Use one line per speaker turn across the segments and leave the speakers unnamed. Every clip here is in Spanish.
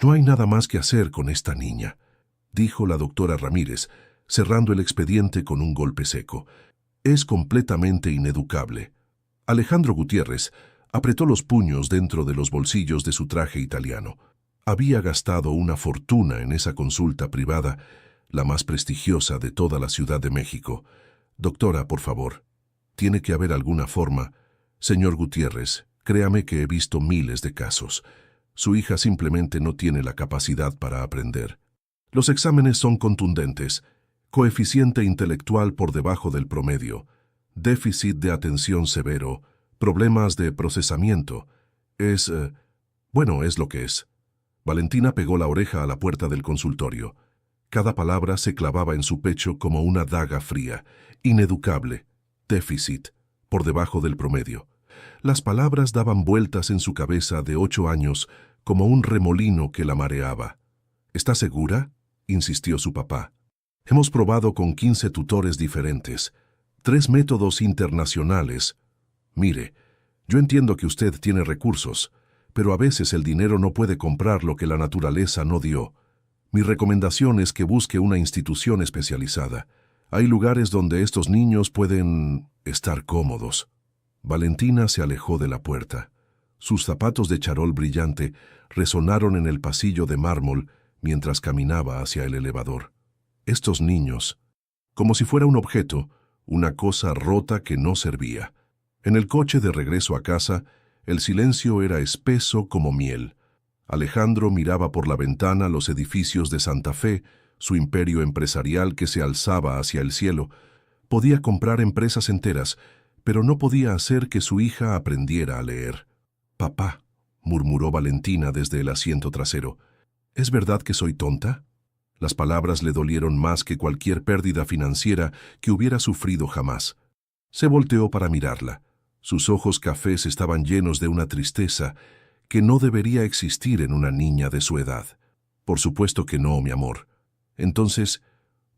No hay nada más que hacer con esta niña, dijo la doctora Ramírez, cerrando el expediente con un golpe seco. Es completamente ineducable. Alejandro Gutiérrez apretó los puños dentro de los bolsillos de su traje italiano. Había gastado una fortuna en esa consulta privada, la más prestigiosa de toda la Ciudad de México. Doctora, por favor, tiene que haber alguna forma. Señor Gutiérrez, créame que he visto miles de casos. Su hija simplemente no tiene la capacidad para aprender. Los exámenes son contundentes. Coeficiente intelectual por debajo del promedio, déficit de atención severo, problemas de procesamiento. Es lo que es. Valentina pegó la oreja a la puerta del consultorio. Cada palabra se clavaba en su pecho como una daga fría. Ineducable, déficit, por debajo del promedio. Las palabras daban vueltas en su cabeza de 8 años como un remolino que la mareaba. ¿Está segura?, insistió su papá. Hemos probado con 15 tutores diferentes, 3 métodos internacionales. Mire, yo entiendo que usted tiene recursos, pero a veces el dinero no puede comprar lo que la naturaleza no dio. Mi recomendación es que busque una institución especializada. Hay lugares donde estos niños pueden estar cómodos. Valentina se alejó de la puerta. Sus zapatos de charol brillante resonaron en el pasillo de mármol mientras caminaba hacia el elevador. Estos niños, como si fuera un objeto, una cosa rota que no servía. En el coche de regreso a casa, el silencio era espeso como miel. Alejandro miraba por la ventana los edificios de Santa Fe, su imperio empresarial que se alzaba hacia el cielo. Podía comprar empresas enteras, pero no podía hacer que su hija aprendiera a leer. «Papá», murmuró Valentina desde el asiento trasero, «¿es verdad que soy tonta?». Las palabras le dolieron más que cualquier pérdida financiera que hubiera sufrido jamás. Se volteó para mirarla. Sus ojos cafés estaban llenos de una tristeza que no debería existir en una niña de su edad. «Por supuesto que no, mi amor. Entonces,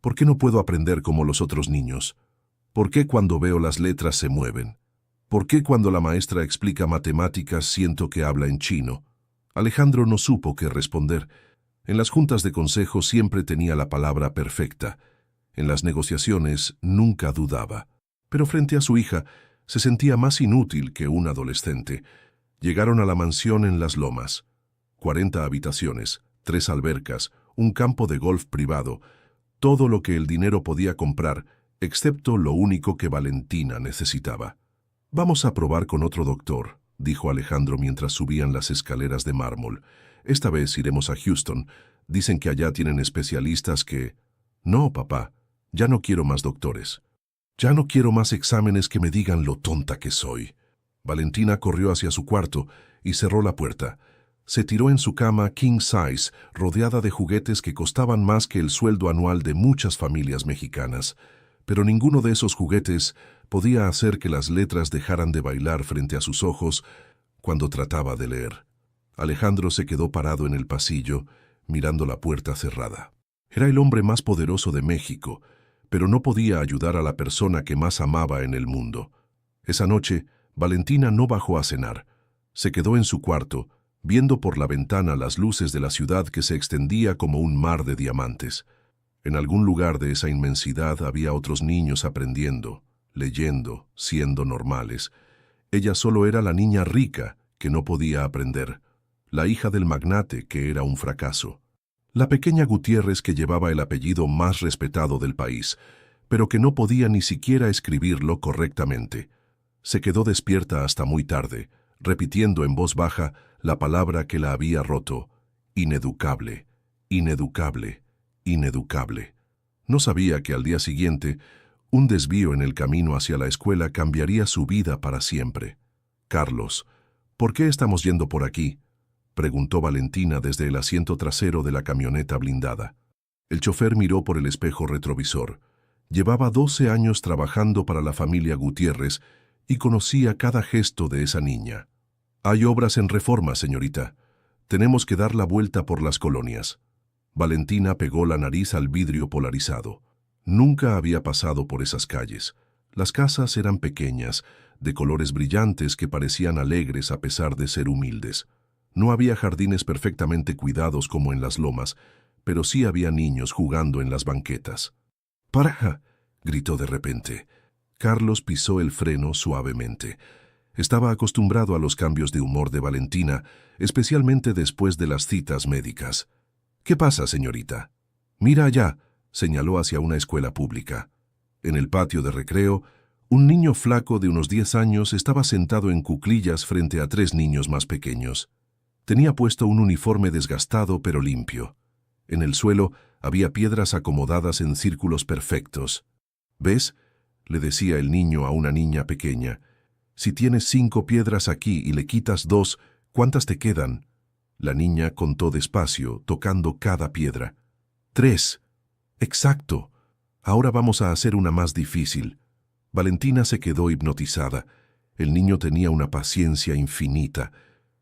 ¿por qué no puedo aprender como los otros niños? ¿Por qué cuando veo las letras se mueven? ¿Por qué cuando la maestra explica matemáticas siento que habla en chino?». Alejandro no supo qué responder. En las juntas de consejo siempre tenía la palabra perfecta. En las negociaciones nunca dudaba. Pero frente a su hija se sentía más inútil que un adolescente. Llegaron a la mansión en Las Lomas. 40 habitaciones, 3 albercas, un campo de golf privado. Todo lo que el dinero podía comprar, excepto lo único que Valentina necesitaba. «Vamos a probar con otro doctor», dijo Alejandro mientras subían las escaleras de mármol. «Esta vez iremos a Houston. Dicen que allá tienen especialistas que...». «No, papá, ya no quiero más doctores. Ya no quiero más exámenes que me digan lo tonta que soy». Valentina corrió hacia su cuarto y cerró la puerta. Se tiró en su cama king size, rodeada de juguetes que costaban más que el sueldo anual de muchas familias mexicanas. Pero ninguno de esos juguetes podía hacer que las letras dejaran de bailar frente a sus ojos cuando trataba de leer. Alejandro se quedó parado en el pasillo, mirando la puerta cerrada. Era el hombre más poderoso de México, pero no podía ayudar a la persona que más amaba en el mundo. Esa noche, Valentina no bajó a cenar. Se quedó en su cuarto, viendo por la ventana las luces de la ciudad que se extendía como un mar de diamantes. En algún lugar de esa inmensidad había otros niños aprendiendo, leyendo, siendo normales. Ella solo era la niña rica que no podía aprender, la hija del magnate que era un fracaso. La pequeña Gutiérrez que llevaba el apellido más respetado del país, pero que no podía ni siquiera escribirlo correctamente. Se quedó despierta hasta muy tarde, repitiendo en voz baja la palabra que la había roto: ineducable, ineducable, ineducable. No sabía que al día siguiente, un desvío en el camino hacia la escuela cambiaría su vida para siempre. «Carlos, ¿por qué estamos yendo por aquí?», preguntó Valentina desde el asiento trasero de la camioneta blindada. El chofer miró por el espejo retrovisor. Llevaba 12 años trabajando para la familia Gutiérrez y conocía cada gesto de esa niña. «Hay obras en Reforma, señorita. Tenemos que dar la vuelta por las colonias». Valentina pegó la nariz al vidrio polarizado. Nunca había pasado por esas calles. Las casas eran pequeñas, de colores brillantes que parecían alegres a pesar de ser humildes. No había jardines perfectamente cuidados como en las lomas, pero sí había niños jugando en las banquetas. ¡Para! Gritó de repente. Carlos pisó el freno suavemente. Estaba acostumbrado a los cambios de humor de Valentina, especialmente después de las citas médicas. «¿Qué pasa, señorita?» «Mira allá», señaló hacia una escuela pública. En el patio de recreo, un niño flaco de unos 10 años estaba sentado en cuclillas frente a 3 niños más pequeños. Tenía puesto un uniforme desgastado pero limpio. En el suelo había piedras acomodadas en círculos perfectos. «¿Ves?», le decía el niño a una niña pequeña. «Si tienes 5 piedras aquí y le quitas 2, ¿cuántas te quedan?». La niña contó despacio, tocando cada piedra. 3. «Exacto. Ahora vamos a hacer una más difícil». Valentina se quedó hipnotizada. El niño tenía una paciencia infinita.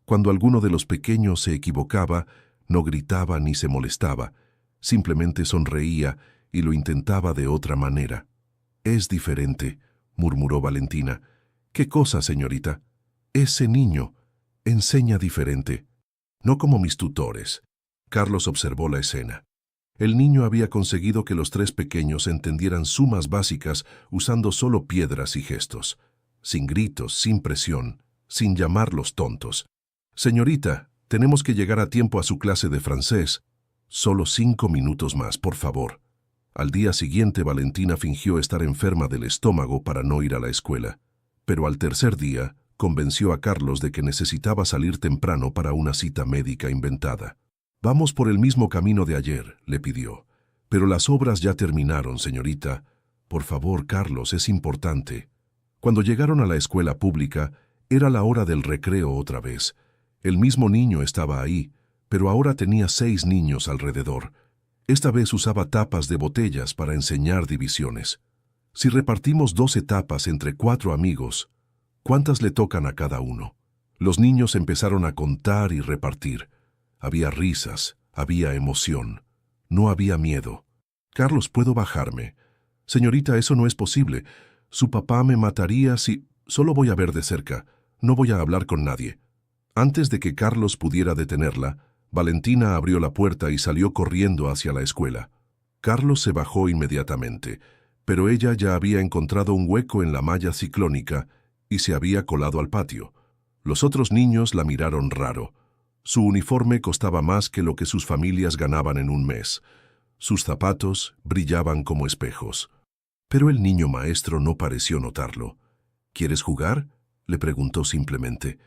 Cuando alguno de los pequeños se equivocaba, no gritaba ni se molestaba. Simplemente sonreía y lo intentaba de otra manera. «Es diferente», murmuró Valentina. «¿Qué cosa, señorita?» «Ese niño enseña diferente. No como mis tutores». Carlos observó la escena. El niño había conseguido que los 3 pequeños entendieran sumas básicas usando solo piedras y gestos. Sin gritos, sin presión, sin llamarlos tontos. «Señorita, tenemos que llegar a tiempo a su clase de francés. Solo 5 minutos más, por favor». Al día siguiente, Valentina fingió estar enferma del estómago para no ir a la escuela. Pero al tercer día, convenció a Carlos de que necesitaba salir temprano para una cita médica inventada. «Vamos por el mismo camino de ayer», le pidió. «Pero las obras ya terminaron, señorita. Por favor, Carlos, es importante». Cuando llegaron a la escuela pública, era la hora del recreo otra vez. El mismo niño estaba ahí, pero ahora tenía 6 niños alrededor. Esta vez usaba tapas de botellas para enseñar divisiones. «Si repartimos 12 tapas entre 4 amigos, ¿cuántas le tocan a cada uno?». Los niños empezaron a contar y repartir. Había risas, había emoción. No había miedo. «Carlos, ¿puedo bajarme?» «Señorita, eso no es posible. Su papá me mataría si... Solo voy a ver de cerca. No voy a hablar con nadie». Antes de que Carlos pudiera detenerla, Valentina abrió la puerta y salió corriendo hacia la escuela. Carlos se bajó inmediatamente, pero ella ya había encontrado un hueco en la malla ciclónica y se había colado al patio. Los otros niños la miraron raro. Su uniforme costaba más que lo que sus familias ganaban en un mes. Sus zapatos brillaban como espejos. Pero el niño maestro no pareció notarlo. «¿Quieres jugar?», le preguntó simplemente.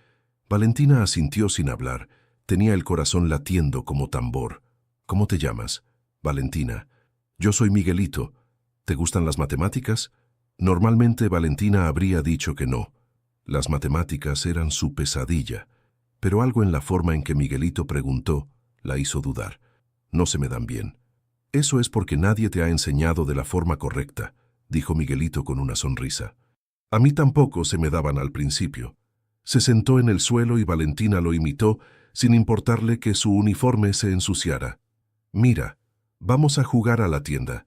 Valentina asintió sin hablar. Tenía el corazón latiendo como tambor. «¿Cómo te llamas?» «Valentina». «Yo soy Miguelito. ¿Te gustan las matemáticas?». Normalmente Valentina habría dicho que no. Las matemáticas eran su pesadilla. Pero algo en la forma en que Miguelito preguntó la hizo dudar. «No se me dan bien». «Eso es porque nadie te ha enseñado de la forma correcta», dijo Miguelito con una sonrisa. «A mí tampoco se me daban al principio». Se sentó en el suelo y Valentina lo imitó, sin importarle que su uniforme se ensuciara. «Mira, vamos a jugar a la tienda.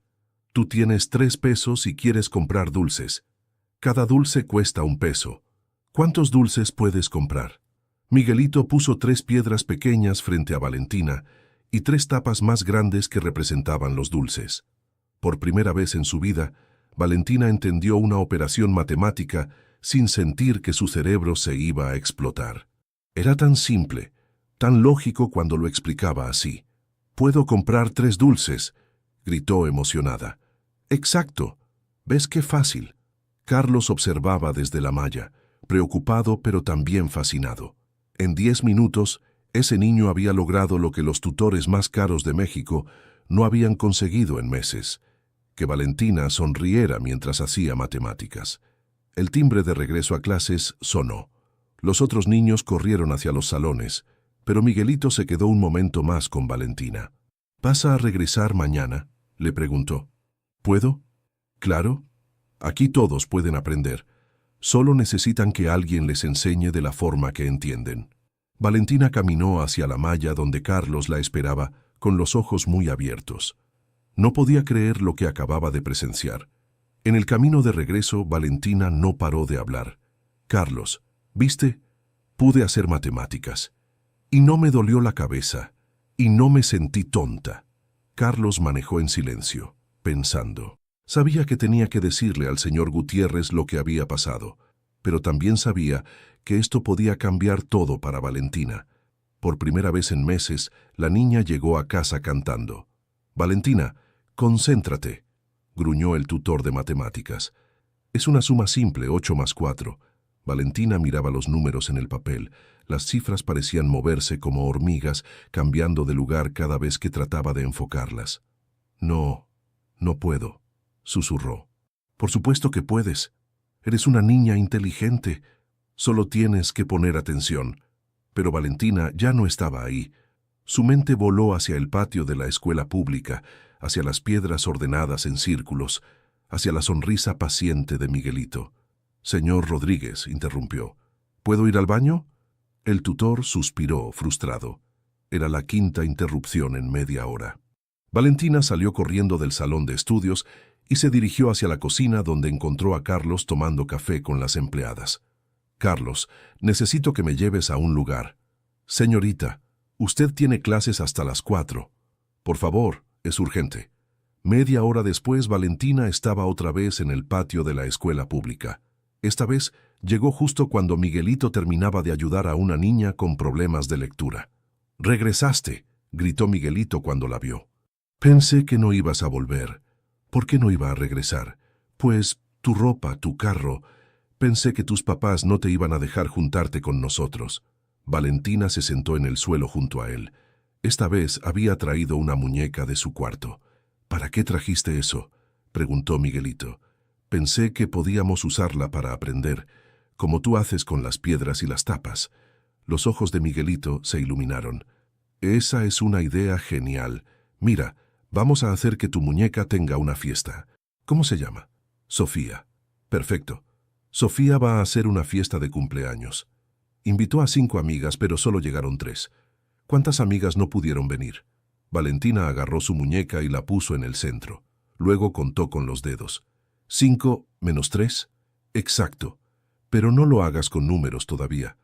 Tú tienes 3 pesos y quieres comprar dulces. Cada dulce cuesta 1 peso. ¿Cuántos dulces puedes comprar?». Miguelito puso 3 piedras pequeñas frente a Valentina y 3 tapas más grandes que representaban los dulces. Por primera vez en su vida, Valentina entendió una operación matemática sin sentir que su cerebro se iba a explotar. Era tan simple, tan lógico cuando lo explicaba así. «Puedo comprar 3 dulces», gritó emocionada. «Exacto. ¿Ves qué fácil?». Carlos observaba desde la malla, preocupado pero también fascinado. En 10 minutos, ese niño había logrado lo que los tutores más caros de México no habían conseguido en meses: que Valentina sonriera mientras hacía matemáticas. El timbre de regreso a clases sonó. Los otros niños corrieron hacia los salones, pero Miguelito se quedó un momento más con Valentina. «¿Vas a regresar mañana?», le preguntó. «¿Puedo?». «Claro. Aquí todos pueden aprender. Solo necesitan que alguien les enseñe de la forma que entienden». Valentina caminó hacia la malla donde Carlos la esperaba, con los ojos muy abiertos. No podía creer lo que acababa de presenciar. En el camino de regreso, Valentina no paró de hablar. «Carlos, ¿viste? Pude hacer matemáticas. Y no me dolió la cabeza, y no me sentí tonta. Carlos manejó en silencio, pensando. Sabía que tenía que decirle al señor Gutiérrez lo que había pasado, pero también sabía que esto podía cambiar todo para Valentina. Por primera vez en meses, la niña llegó a casa cantando. «Valentina, concéntrate», gruñó el tutor de matemáticas. «Es una suma simple, 8 más 4». Valentina miraba los números en el papel. Las cifras parecían moverse como hormigas, cambiando de lugar cada vez que trataba de enfocarlas. «No, no puedo», susurró. «Por supuesto que puedes. Eres una niña inteligente. Solo tienes que poner atención». Pero Valentina ya no estaba ahí. Su mente voló hacia el patio de la escuela pública, hacia las piedras ordenadas en círculos, hacia la sonrisa paciente de Miguelito. «Señor Rodríguez», interrumpió, «¿puedo ir al baño?» El tutor suspiró, frustrado. Era la quinta interrupción en media hora. Valentina salió corriendo del salón de estudios y se dirigió hacia la cocina, donde encontró a Carlos tomando café con las empleadas. «Carlos, necesito que me lleves a un lugar». «Señorita, usted tiene clases hasta las 4. Por favor, es urgente». Media hora después, Valentina estaba otra vez en el patio de la escuela pública. Esta vez llegó justo cuando Miguelito terminaba de ayudar a una niña con problemas de lectura. «¡Regresaste!», gritó Miguelito cuando la vio. «Pensé que no ibas a volver». «¿Por qué no iba a regresar?» «Pues, tu ropa, tu carro. Pensé que tus papás no te iban a dejar juntarte con nosotros». Valentina se sentó en el suelo junto a él. Esta vez había traído una muñeca de su cuarto. «¿Para qué trajiste eso?», preguntó Miguelito. «Pensé que podíamos usarla para aprender, como tú haces con las piedras y las tapas». Los ojos de Miguelito se iluminaron. «Esa es una idea genial. Mira, vamos a hacer que tu muñeca tenga una fiesta. ¿Cómo se llama?» «Sofía». «Perfecto. Sofía va a hacer una fiesta de cumpleaños». Invitó a 5 amigas, pero solo llegaron 3. ¿Cuántas amigas no pudieron venir? Valentina agarró su muñeca y la puso en el centro. Luego contó con los dedos. 5 menos 3. Exacto. Pero no lo hagas con números todavía.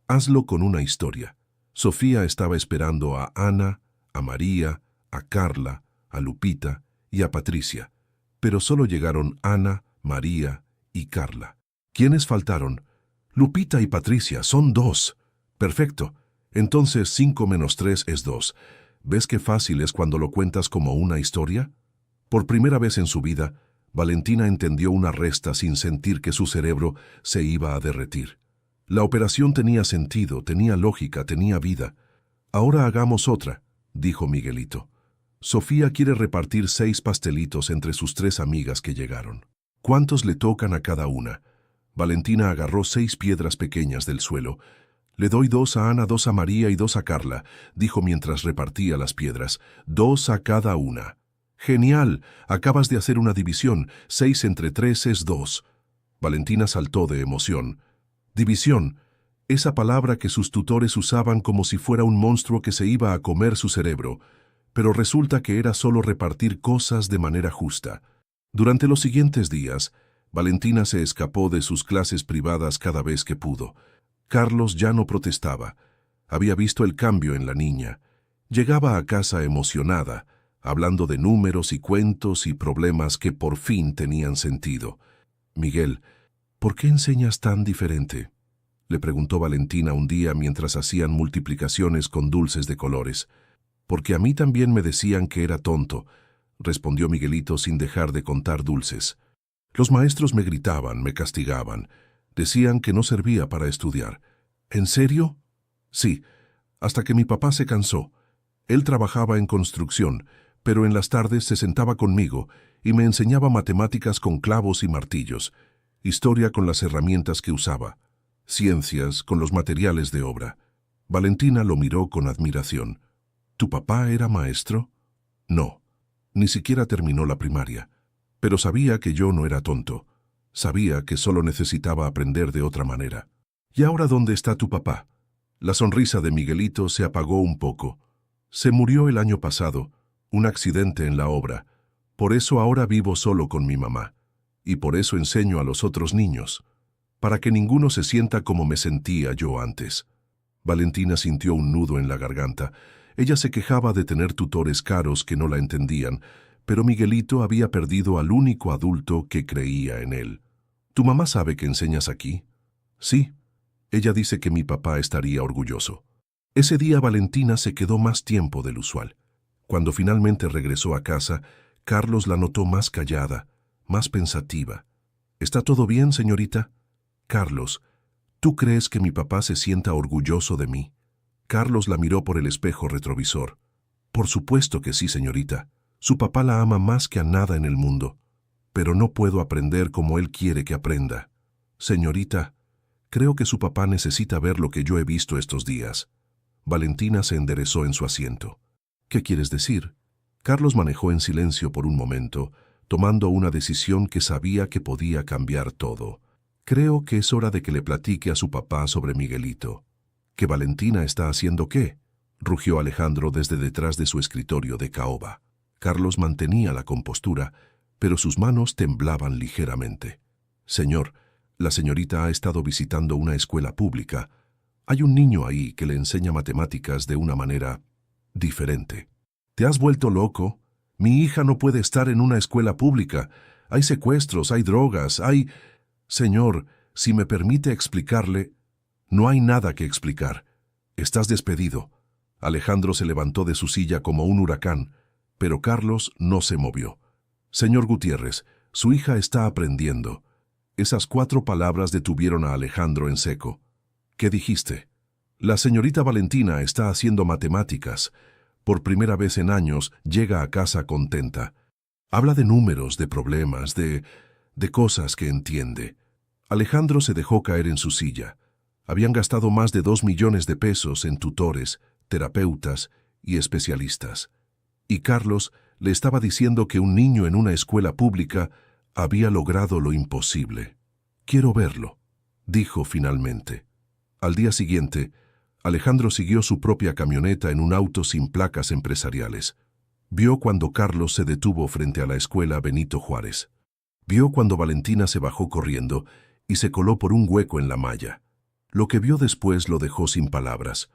Hazlo con una historia. Sofía estaba esperando a Ana, a María, a Carla, a Lupita y a Patricia. Pero solo llegaron Ana, María y Carla. ¿Quiénes faltaron? Lupita y Patricia, son 2. Perfecto. Entonces 5 menos 3 es 2. ¿Ves qué fácil es cuando lo cuentas como una historia? Por primera vez en su vida, Valentina entendió una resta sin sentir que su cerebro se iba a derretir. La operación tenía sentido, tenía lógica, tenía vida. «Ahora hagamos otra», dijo Miguelito. «Sofía quiere repartir 6 pastelitos entre sus 3 amigas que llegaron. ¿Cuántos le tocan a cada una?» Valentina agarró 6 piedras pequeñas del suelo. «Le doy 2 a Ana, 2 a María y 2 a Carla», dijo mientras repartía las piedras. «2 a cada una». «Genial, acabas de hacer una división. 6 entre 3 es 2». Valentina saltó de emoción. «División», esa palabra que sus tutores usaban como si fuera un monstruo que se iba a comer su cerebro, pero resulta que era solo repartir cosas de manera justa. Durante los siguientes días, Valentina se escapó de sus clases privadas cada vez que pudo. Carlos ya no protestaba. Había visto el cambio en la niña. Llegaba a casa emocionada, hablando de números y cuentos y problemas que por fin tenían sentido. «Miguel, ¿por qué enseñas tan diferente?», le preguntó Valentina un día mientras hacían multiplicaciones con dulces de colores. «Porque a mí también me decían que era tonto», respondió Miguelito sin dejar de contar dulces. «Los maestros me gritaban, me castigaban. Decían que no servía para estudiar». «¿En serio?» «Sí, hasta que mi papá se cansó. Él trabajaba en construcción, pero en las tardes se sentaba conmigo y me enseñaba matemáticas con clavos y martillos, historia con las herramientas que usaba, ciencias con los materiales de obra». Valentina lo miró con admiración. «¿Tu papá era maestro?» «No, ni siquiera terminó la primaria. Pero sabía que yo no era tonto. Sabía que solo necesitaba aprender de otra manera». «¿Y ahora dónde está tu papá?» La sonrisa de Miguelito se apagó un poco. «Se murió el año pasado, un accidente en la obra. Por eso ahora vivo solo con mi mamá. Y por eso enseño a los otros niños, para que ninguno se sienta como me sentía yo antes». Valentina sintió un nudo en la garganta. Ella se quejaba de tener tutores caros que no la entendían, pero Miguelito había perdido al único adulto que creía en él. ¿Tu mamá sabe que enseñas aquí? Sí. Ella dice que mi papá estaría orgulloso. Ese día Valentina se quedó más tiempo del usual. Cuando finalmente regresó a casa, Carlos la notó más callada, más pensativa. ¿Está todo bien, señorita? Carlos, ¿tú crees que mi papá se sienta orgulloso de mí? Carlos la miró por el espejo retrovisor. Por supuesto que sí, señorita. Su papá la ama más que a nada en el mundo. Pero no puedo aprender como él quiere que aprenda. Señorita, creo que su papá necesita ver lo que yo he visto estos días. Valentina se enderezó en su asiento. ¿Qué quieres decir? Carlos manejó en silencio por un momento, tomando una decisión que sabía que podía cambiar todo. Creo que es hora de que le platique a su papá sobre Miguelito. ¿Que Valentina está haciendo qué? Rugió Alejandro desde detrás de su escritorio de caoba. Carlos mantenía la compostura, pero sus manos temblaban ligeramente. Señor, la señorita ha estado visitando una escuela pública. Hay un niño ahí que le enseña matemáticas de una manera diferente. ¿Te has vuelto loco? Mi hija no puede estar en una escuela pública. Hay secuestros, hay drogas, hay... Señor, si me permite explicarle... No hay nada que explicar. Estás despedido. Alejandro se levantó de su silla como un huracán, pero Carlos no se movió. Señor Gutiérrez, su hija está aprendiendo. Esas 4 palabras detuvieron a Alejandro en seco. ¿Qué dijiste? La señorita Valentina está haciendo matemáticas. Por primera vez en años llega a casa contenta. Habla de números, de problemas, de cosas que entiende. Alejandro se dejó caer en su silla. Habían gastado más de 2 millones de pesos en tutores, terapeutas y especialistas. Y Carlos le estaba diciendo que un niño en una escuela pública había logrado lo imposible. Quiero verlo, dijo finalmente. Al día siguiente, Alejandro siguió su propia camioneta en un auto sin placas empresariales. Vio cuando Carlos se detuvo frente a la escuela Benito Juárez. Vio cuando Valentina se bajó corriendo y se coló por un hueco en la malla. Lo que vio después lo dejó sin palabras.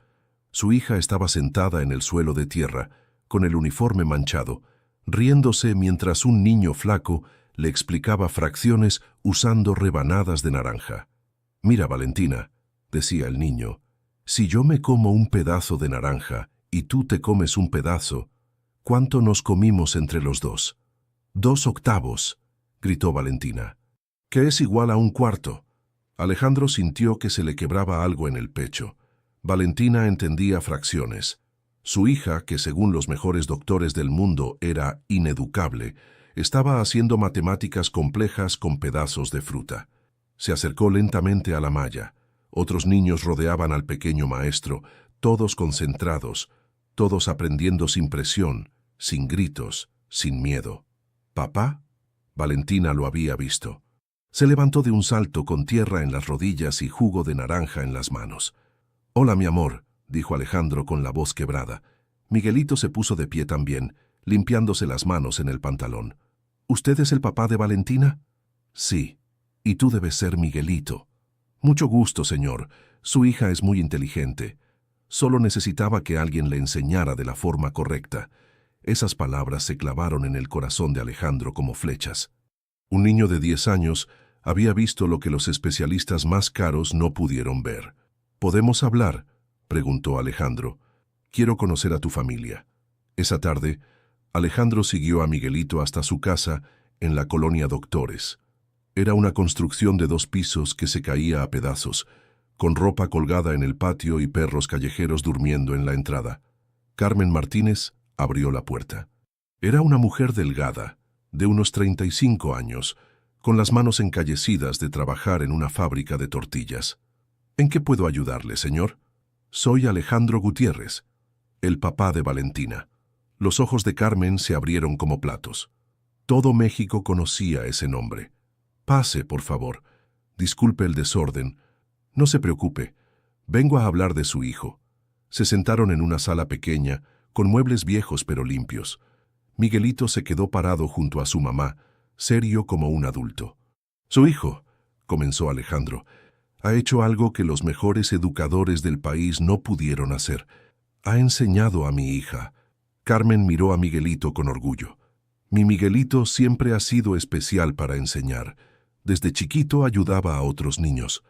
Su hija estaba sentada en el suelo de tierra, con el uniforme manchado, riéndose mientras un niño flaco le explicaba fracciones usando rebanadas de naranja. «Mira, Valentina», decía el niño, «si yo me como un pedazo de naranja y tú te comes un pedazo, ¿cuánto nos comimos entre los dos?» «2 octavos», gritó Valentina. «¿Qué es igual a 1/4?» Alejandro sintió que se le quebraba algo en el pecho. Valentina entendía fracciones. Su hija, que según los mejores doctores del mundo era ineducable, estaba haciendo matemáticas complejas con pedazos de fruta. Se acercó lentamente a la malla. Otros niños rodeaban al pequeño maestro, todos concentrados, todos aprendiendo sin presión, sin gritos, sin miedo. «¿Papá?» Valentina lo había visto. Se levantó de un salto con tierra en las rodillas y jugo de naranja en las manos. «Hola, mi amor», dijo Alejandro con la voz quebrada. Miguelito se puso de pie también, limpiándose las manos en el pantalón. «¿Usted es el papá de Valentina?» «Sí, y tú debes ser Miguelito». «Mucho gusto, señor. Su hija es muy inteligente. Solo necesitaba que alguien le enseñara de la forma correcta». Esas palabras se clavaron en el corazón de Alejandro como flechas. Un niño de 10 años había visto lo que los especialistas más caros no pudieron ver. «¿Podemos hablar?», preguntó Alejandro. «Quiero conocer a tu familia». Esa tarde, Alejandro siguió a Miguelito hasta su casa en la colonia Doctores. Era una construcción de 2 pisos que se caía a pedazos, con ropa colgada en el patio y perros callejeros durmiendo en la entrada. Carmen Martínez abrió la puerta. Era una mujer delgada, de unos 35 años, con las manos encallecidas de trabajar en una fábrica de tortillas. «¿En qué puedo ayudarle, señor?» «Soy Alejandro Gutiérrez, el papá de Valentina». Los ojos de Carmen se abrieron como platos. Todo México conocía ese nombre. «Pase, por favor. Disculpe el desorden. No se preocupe. Vengo a hablar de su hijo». Se sentaron en una sala pequeña, con muebles viejos pero limpios. Miguelito se quedó parado junto a su mamá, serio como un adulto. «Su hijo», comenzó Alejandro. Ha hecho algo que los mejores educadores del país no pudieron hacer. Ha enseñado a mi hija. Carmen miró a Miguelito con orgullo. Mi Miguelito siempre ha sido especial para enseñar. Desde chiquito ayudaba a otros niños.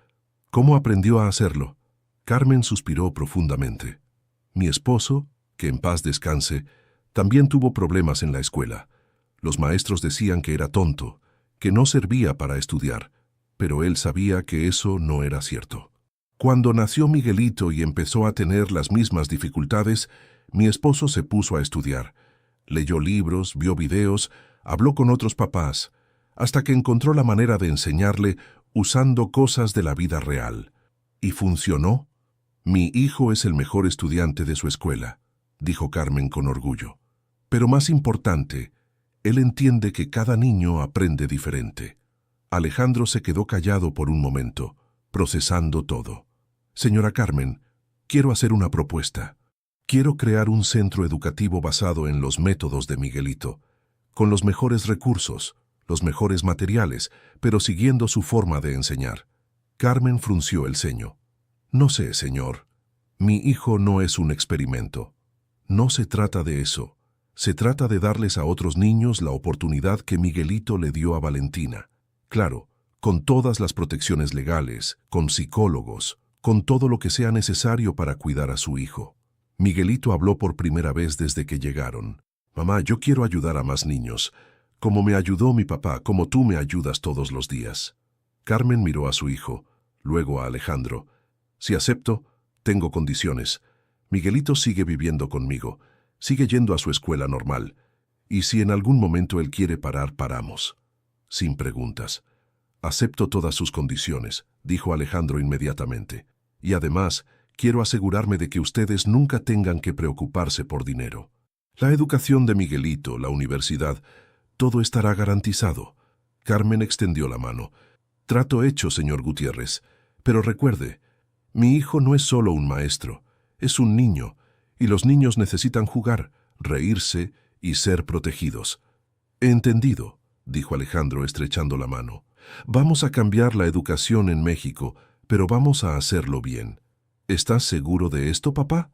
¿Cómo aprendió a hacerlo? Carmen suspiró profundamente. Mi esposo, que en paz descanse, también tuvo problemas en la escuela. Los maestros decían que era tonto, que no servía para estudiar, pero él sabía que eso no era cierto. Cuando nació Miguelito y empezó a tener las mismas dificultades, mi esposo se puso a estudiar. Leyó libros, vio videos, habló con otros papás, hasta que encontró la manera de enseñarle usando cosas de la vida real. ¿Y funcionó? Mi hijo es el mejor estudiante de su escuela, dijo Carmen con orgullo. Pero más importante, él entiende que cada niño aprende diferente. Alejandro se quedó callado por un momento, procesando todo. Señora Carmen, quiero hacer una propuesta. Quiero crear un centro educativo basado en los métodos de Miguelito, con los mejores recursos, los mejores materiales, pero siguiendo su forma de enseñar. Carmen frunció el ceño. No sé, señor. Mi hijo no es un experimento. No se trata de eso. Se trata de darles a otros niños la oportunidad que Miguelito le dio a Valentina. Claro, con todas las protecciones legales, con psicólogos, con todo lo que sea necesario para cuidar a su hijo. Miguelito habló por primera vez desde que llegaron. Mamá, yo quiero ayudar a más niños, como me ayudó mi papá, como tú me ayudas todos los días. Carmen miró a su hijo, luego a Alejandro. Si acepto, tengo condiciones. Miguelito sigue viviendo conmigo, sigue yendo a su escuela normal, y si en algún momento él quiere parar, paramos. Sin preguntas. Acepto todas sus condiciones, dijo Alejandro inmediatamente. Y además, quiero asegurarme de que ustedes nunca tengan que preocuparse por dinero. La educación de Miguelito, la universidad, todo estará garantizado. Carmen extendió la mano. Trato hecho, señor Gutiérrez. Pero recuerde, mi hijo no es solo un maestro, es un niño, y los niños necesitan jugar, reírse y ser protegidos. Entendido, dijo Alejandro estrechando la mano. Vamos a cambiar la educación en México, pero vamos a hacerlo bien. ¿Estás seguro de esto, papá?,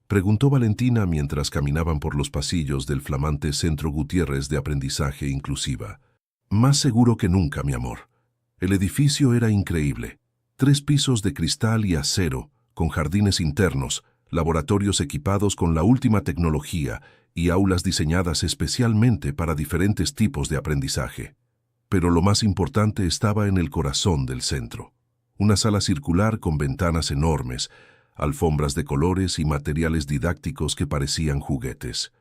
preguntó Valentina mientras caminaban por los pasillos del flamante Centro Gutiérrez de Aprendizaje Inclusiva. Más seguro que nunca, mi amor. El edificio era increíble. 3 pisos de cristal y acero, con jardines internos, laboratorios equipados con la última tecnología y aulas diseñadas especialmente para diferentes tipos de aprendizaje. Pero lo más importante estaba en el corazón del centro. Una sala circular con ventanas enormes, alfombras de colores y materiales didácticos que parecían juguetes.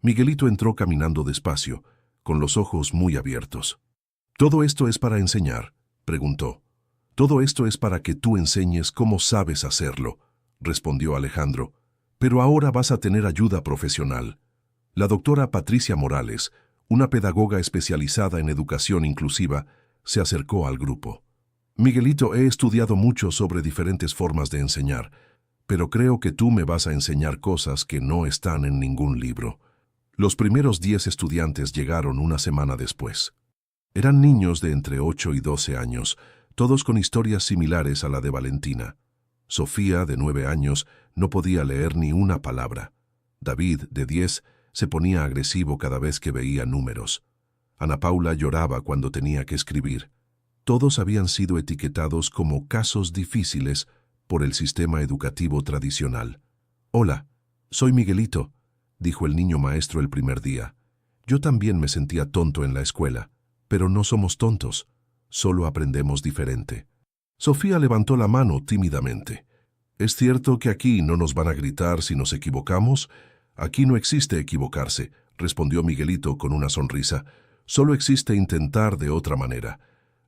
Miguelito entró caminando despacio, con los ojos muy abiertos. ¿Todo esto es para enseñar?, preguntó. Todo esto es para que tú enseñes cómo sabes hacerlo, respondió Alejandro. Pero ahora vas a tener ayuda profesional. La doctora Patricia Morales, una pedagoga especializada en educación inclusiva, se acercó al grupo. Miguelito, he estudiado mucho sobre diferentes formas de enseñar, pero creo que tú me vas a enseñar cosas que no están en ningún libro. Los primeros 10 estudiantes llegaron una semana después. Eran niños de entre 8 y 12 años, todos con historias similares a la de Valentina. Sofía, de 9 años, no podía leer ni una palabra. David, de 10, se ponía agresivo cada vez que veía números. Ana Paula lloraba cuando tenía que escribir. Todos habían sido etiquetados como casos difíciles por el sistema educativo tradicional. «Hola, soy Miguelito», dijo el niño maestro el primer día. «Yo también me sentía tonto en la escuela, pero no somos tontos, solo aprendemos diferente». Sofía levantó la mano tímidamente. «¿Es cierto que aquí no nos van a gritar si nos equivocamos?» «Aquí no existe equivocarse», respondió Miguelito con una sonrisa. «Solo existe intentar de otra manera».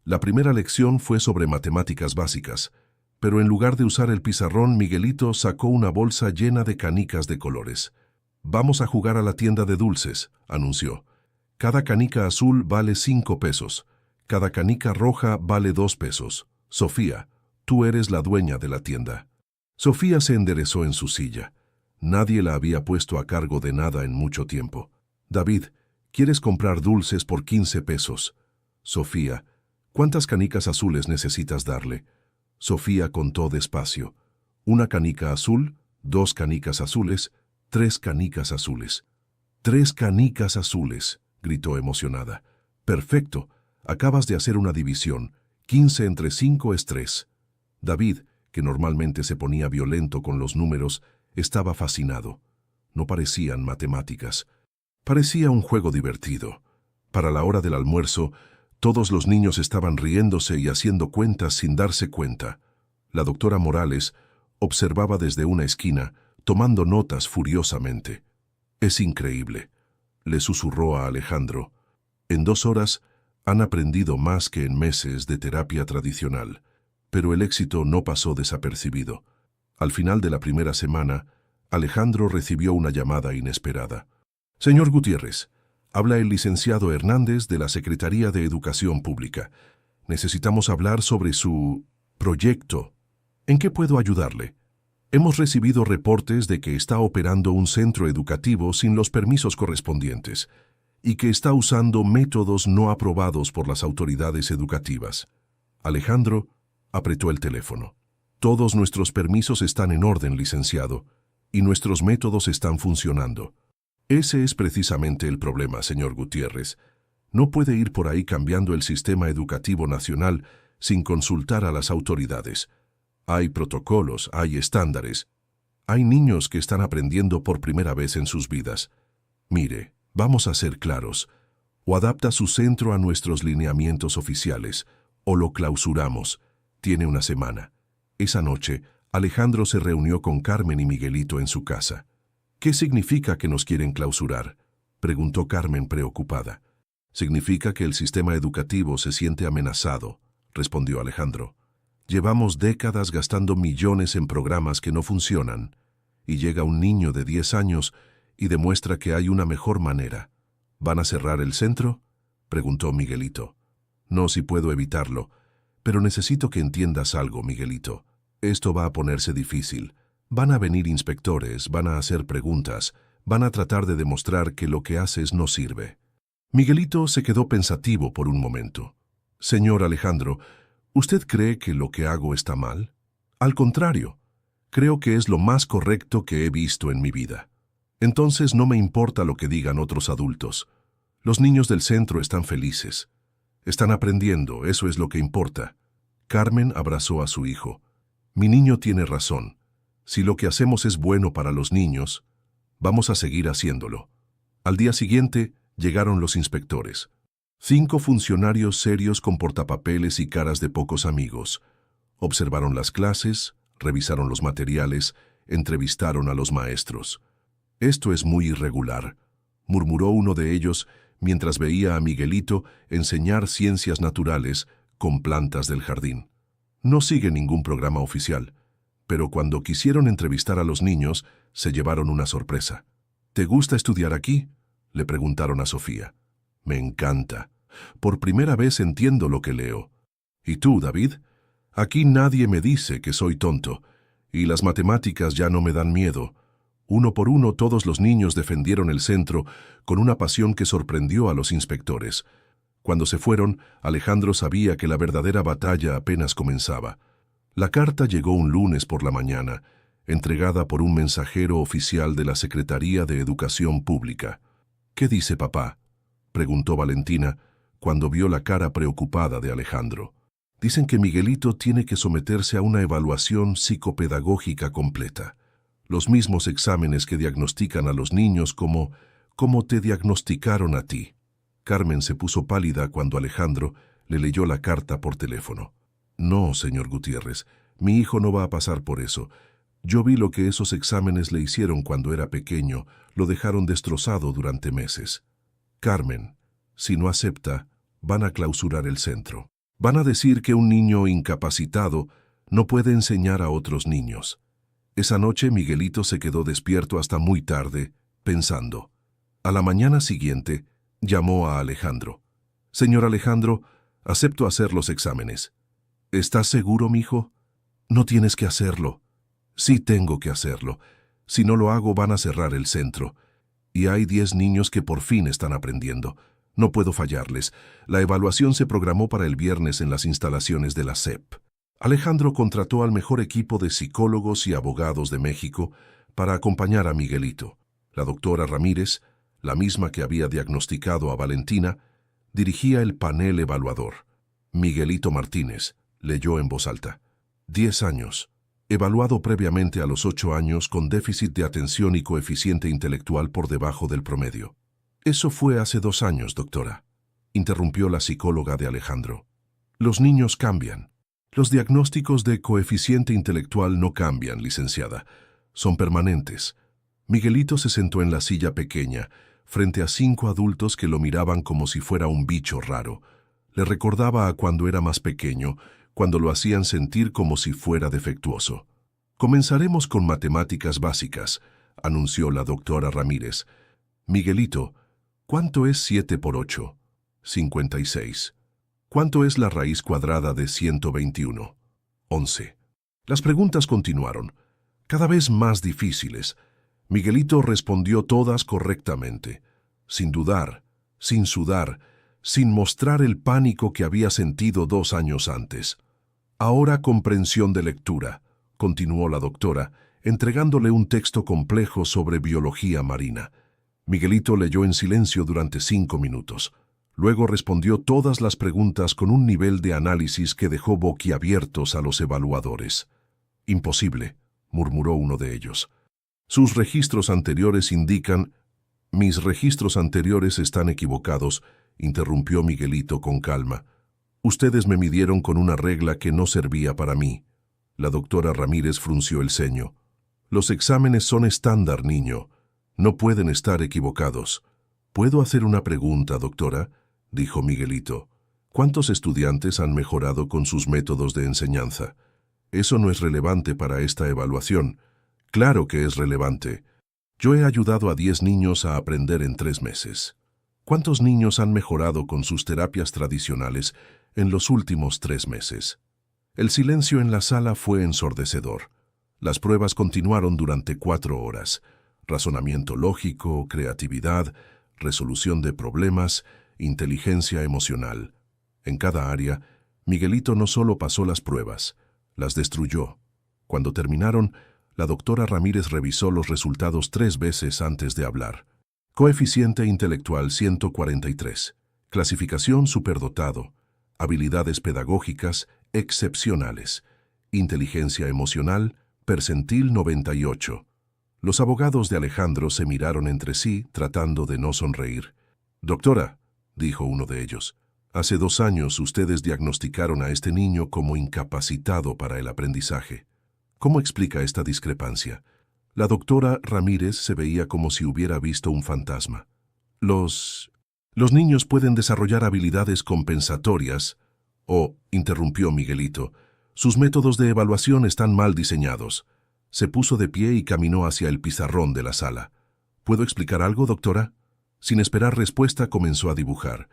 La primera lección fue sobre matemáticas básicas, pero en lugar de usar el pizarrón, Miguelito sacó una bolsa llena de canicas de colores. «Vamos a jugar a la tienda de dulces», anunció. «Cada canica azul vale 5 pesos. Cada canica roja vale 2 pesos. Sofía, tú eres la dueña de la tienda». Sofía se enderezó en su silla. Nadie la había puesto a cargo de nada en mucho tiempo. «David, ¿quieres comprar dulces por 15 pesos? Sofía, ¿cuántas canicas azules necesitas darle?» Sofía contó despacio. 1 canica azul, 2 canicas azules, 3 canicas azules. 3 canicas azules, gritó emocionada. Perfecto, acabas de hacer una división. 15 entre 5 es 3. David, que normalmente se ponía violento con los números, estaba fascinado. No parecían matemáticas. Parecía un juego divertido. Para la hora del almuerzo, todos los niños estaban riéndose y haciendo cuentas sin darse cuenta. La doctora Morales observaba desde una esquina, tomando notas furiosamente. «Es increíble», le susurró a Alejandro. «En 2 horas han aprendido más que en meses de terapia tradicional». Pero el éxito no pasó desapercibido. Al final de la primera semana, Alejandro recibió una llamada inesperada. «Señor Gutiérrez, habla el licenciado Hernández de la Secretaría de Educación Pública. Necesitamos hablar sobre su proyecto. ¿En qué puedo ayudarle? Hemos recibido reportes de que está operando un centro educativo sin los permisos correspondientes y que está usando métodos no aprobados por las autoridades educativas». Alejandro apretó el teléfono. «Todos nuestros permisos están en orden, licenciado, y nuestros métodos están funcionando». «Ese es precisamente el problema, señor Gutiérrez. No puede ir por ahí cambiando el sistema educativo nacional sin consultar a las autoridades. Hay protocolos, hay estándares. Hay niños que están aprendiendo por primera vez en sus vidas. Mire, vamos a ser claros. O adapta su centro a nuestros lineamientos oficiales, o lo clausuramos. Tiene una semana». Esa noche, Alejandro se reunió con Carmen y Miguelito en su casa. «¿Qué significa que nos quieren clausurar?», preguntó Carmen preocupada. «Significa que el sistema educativo se siente amenazado», respondió Alejandro. «Llevamos décadas gastando millones en programas que no funcionan, y llega un niño de 10 años y demuestra que hay una mejor manera. ¿Van a cerrar el centro?», preguntó Miguelito. «No, si puedo evitarlo. Pero necesito que entiendas algo, Miguelito. Esto va a ponerse difícil. Van a venir inspectores, van a hacer preguntas, van a tratar de demostrar que lo que haces no sirve». Miguelito se quedó pensativo por un momento. «Señor Alejandro, ¿usted cree que lo que hago está mal? Al contrario, creo que es lo más correcto que he visto en mi vida. Entonces no me importa lo que digan otros adultos. Los niños del centro están felices. Están aprendiendo, eso es lo que importa». Carmen abrazó a su hijo. «Mi niño tiene razón. Si lo que hacemos es bueno para los niños, vamos a seguir haciéndolo». Al día siguiente llegaron los inspectores. 5 funcionarios serios con portapapeles y caras de pocos amigos. Observaron las clases, revisaron los materiales, entrevistaron a los maestros. «Esto es muy irregular», murmuró uno de ellos mientras veía a Miguelito enseñar ciencias naturales con plantas del jardín. «No sigue ningún programa oficial, pero cuando quisieron entrevistar a los niños, se llevaron una sorpresa». «¿Te gusta estudiar aquí?», le preguntaron a Sofía. «Me encanta. Por primera vez entiendo lo que leo». «¿Y tú, David? Aquí nadie me dice que soy tonto, y las matemáticas ya no me dan miedo». Uno por uno todos los niños defendieron el centro con una pasión que sorprendió a los inspectores. Cuando se fueron, Alejandro sabía que la verdadera batalla apenas comenzaba. La carta llegó un lunes por la mañana, entregada por un mensajero oficial de la Secretaría de Educación Pública. «¿Qué dice papá?», preguntó Valentina cuando vio la cara preocupada de Alejandro. «Dicen que Miguelito tiene que someterse a una evaluación psicopedagógica completa. Los mismos exámenes que diagnostican a los niños como te diagnosticaron a ti». Carmen se puso pálida cuando Alejandro le leyó la carta por teléfono. «No, señor Gutiérrez, mi hijo no va a pasar por eso. Yo vi lo que esos exámenes le hicieron cuando era pequeño, lo dejaron destrozado durante meses. Carmen, si no acepta, van a clausurar el centro. Van a decir que un niño incapacitado no puede enseñar a otros niños». Esa noche Miguelito se quedó despierto hasta muy tarde, pensando. A la mañana siguiente, llamó a Alejandro. «Señor Alejandro, acepto hacer los exámenes». «¿Estás seguro, mijo?». «No tienes que hacerlo». «Sí tengo que hacerlo. Si no lo hago van a cerrar el centro. Y hay 10 niños que por fin están aprendiendo. No puedo fallarles. La evaluación se programó para el viernes en las instalaciones de la SEP». Alejandro contrató al mejor equipo de psicólogos y abogados de México para acompañar a Miguelito. La doctora Ramírez, la misma que había diagnosticado a Valentina, dirigía el panel evaluador. Miguelito Martínez leyó en voz alta. 10 años. Evaluado previamente a los 8 años con déficit de atención y coeficiente intelectual por debajo del promedio. Eso fue hace 2 años, doctora, interrumpió la psicóloga de Alejandro. Los niños cambian. Los diagnósticos de coeficiente intelectual no cambian, licenciada. Son permanentes. Miguelito se sentó en la silla pequeña, frente a 5 adultos que lo miraban como si fuera un bicho raro. Le recordaba a cuando era más pequeño, cuando lo hacían sentir como si fuera defectuoso. Comenzaremos con matemáticas básicas, anunció la doctora Ramírez. Miguelito, ¿cuánto es 7 por 8? 56. ¿Cuánto es la raíz cuadrada de 121? 11. Las preguntas continuaron, cada vez más difíciles. Miguelito respondió todas correctamente, sin dudar, sin sudar, sin mostrar el pánico que había sentido 2 años antes. Ahora comprensión de lectura, continuó la doctora, entregándole un texto complejo sobre biología marina. Miguelito leyó en silencio durante 5 minutos. Luego respondió todas las preguntas con un nivel de análisis que dejó boquiabiertos a los evaluadores. Imposible, murmuró uno de ellos. Sus registros anteriores indican... Mis registros anteriores están equivocados, interrumpió Miguelito con calma. Ustedes me midieron con una regla que no servía para mí. La doctora Ramírez frunció el ceño. Los exámenes son estándar, niño. No pueden estar equivocados. ¿Puedo hacer una pregunta, doctora?, dijo Miguelito. ¿Cuántos estudiantes han mejorado con sus métodos de enseñanza? Eso no es relevante para esta evaluación. Claro que es relevante. Yo he ayudado a 10 niños a aprender en 3 meses. ¿Cuántos niños han mejorado con sus terapias tradicionales en los últimos 3 meses? El silencio en la sala fue ensordecedor. Las pruebas continuaron durante 4 horas. Razonamiento lógico, creatividad, resolución de problemas, inteligencia emocional. En cada área, Miguelito no solo pasó las pruebas, las destruyó. Cuando terminaron, la doctora Ramírez revisó los resultados 3 veces antes de hablar. Coeficiente intelectual 143. Clasificación superdotado. Habilidades pedagógicas excepcionales. Inteligencia emocional, percentil 98. Los abogados de Alejandro se miraron entre sí, tratando de no sonreír. Doctora, dijo uno de ellos, hace 2 años ustedes diagnosticaron a este niño como incapacitado para el aprendizaje. ¿Cómo explica esta discrepancia? La doctora Ramírez se veía como si hubiera visto un fantasma. Los niños pueden desarrollar habilidades compensatorias. Interrumpió Miguelito, sus métodos de evaluación están mal diseñados. Se puso de pie y caminó hacia el pizarrón de la sala. ¿Puedo explicar algo, doctora? Sin esperar respuesta, comenzó a dibujar.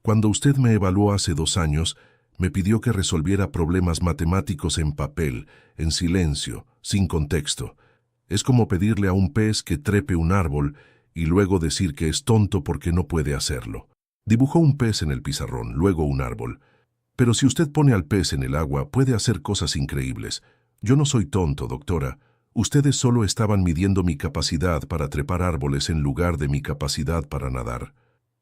Cuando usted me evaluó hace 2 años, me pidió que resolviera problemas matemáticos en papel, en silencio, sin contexto. Es como pedirle a un pez que trepe un árbol y luego decir que es tonto porque no puede hacerlo. Dibujó un pez en el pizarrón, luego un árbol. Pero si usted pone al pez en el agua, puede hacer cosas increíbles. Yo no soy tonto, doctora. Ustedes solo estaban midiendo mi capacidad para trepar árboles en lugar de mi capacidad para nadar.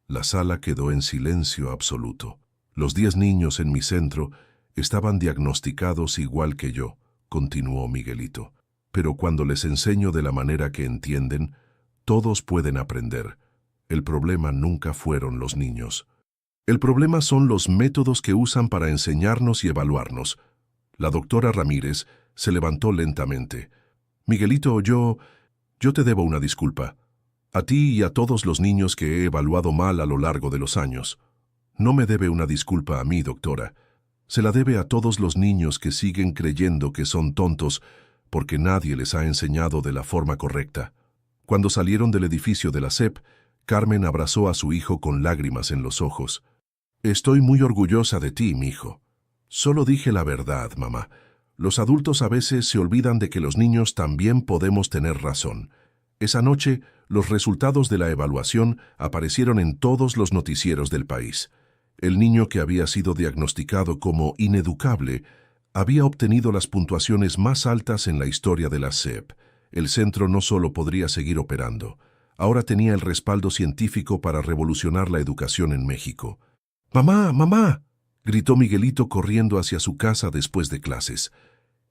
La sala quedó en silencio absoluto. Los 10 niños en mi centro estaban diagnosticados igual que yo, continuó Miguelito. Pero cuando les enseño de la manera que entienden, todos pueden aprender. El problema nunca fueron los niños. El problema son los métodos que usan para enseñarnos y evaluarnos. La doctora Ramírez se levantó lentamente. Miguelito, yo te debo una disculpa. A ti y a todos los niños que he evaluado mal a lo largo de los años. No me debe una disculpa a mí, doctora. Se la debe a todos los niños que siguen creyendo que son tontos porque nadie les ha enseñado de la forma correcta. Cuando salieron del edificio de la SEP, Carmen abrazó a su hijo con lágrimas en los ojos. Estoy muy orgullosa de ti, mijo. Solo dije la verdad, mamá. Los adultos a veces se olvidan de que los niños también podemos tener razón. Esa noche, los resultados de la evaluación aparecieron en todos los noticieros del país. El niño que había sido diagnosticado como ineducable Había obtenido las puntuaciones más altas en la historia de la SEP. El centro no solo podría seguir operando, ahora tenía el respaldo científico para revolucionar la educación en México. ¡Mamá, mamá!, gritó Miguelito corriendo hacia su casa después de clases.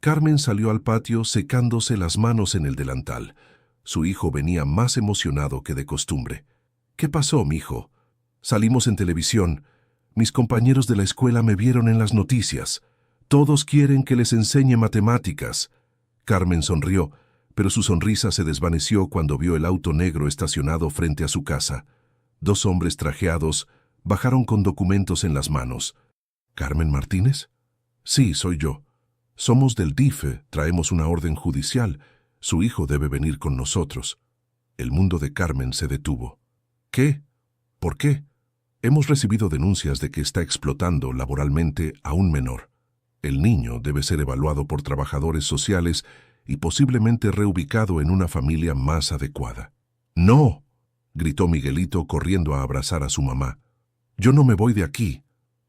Carmen salió al patio secándose las manos en el delantal. Su hijo venía más emocionado que de costumbre. ¿Qué pasó, mijo? Salimos en televisión. Mis compañeros de la escuela me vieron en las noticias. Todos quieren que les enseñe matemáticas. Carmen sonrió, pero su sonrisa se desvaneció cuando vio el auto negro estacionado frente a su casa. 2 hombres trajeados bajaron con documentos en las manos. ¿Carmen Martínez? Sí, soy yo. Somos del DIF, traemos una orden judicial. Su hijo debe venir con nosotros. El mundo de Carmen se detuvo. ¿Qué? ¿Por qué? Hemos recibido denuncias de que está explotando laboralmente a un menor. El niño debe ser evaluado por trabajadores sociales y posiblemente reubicado en una familia más adecuada. ¡No!, gritó Miguelito corriendo a abrazar a su mamá. Yo no me voy de aquí.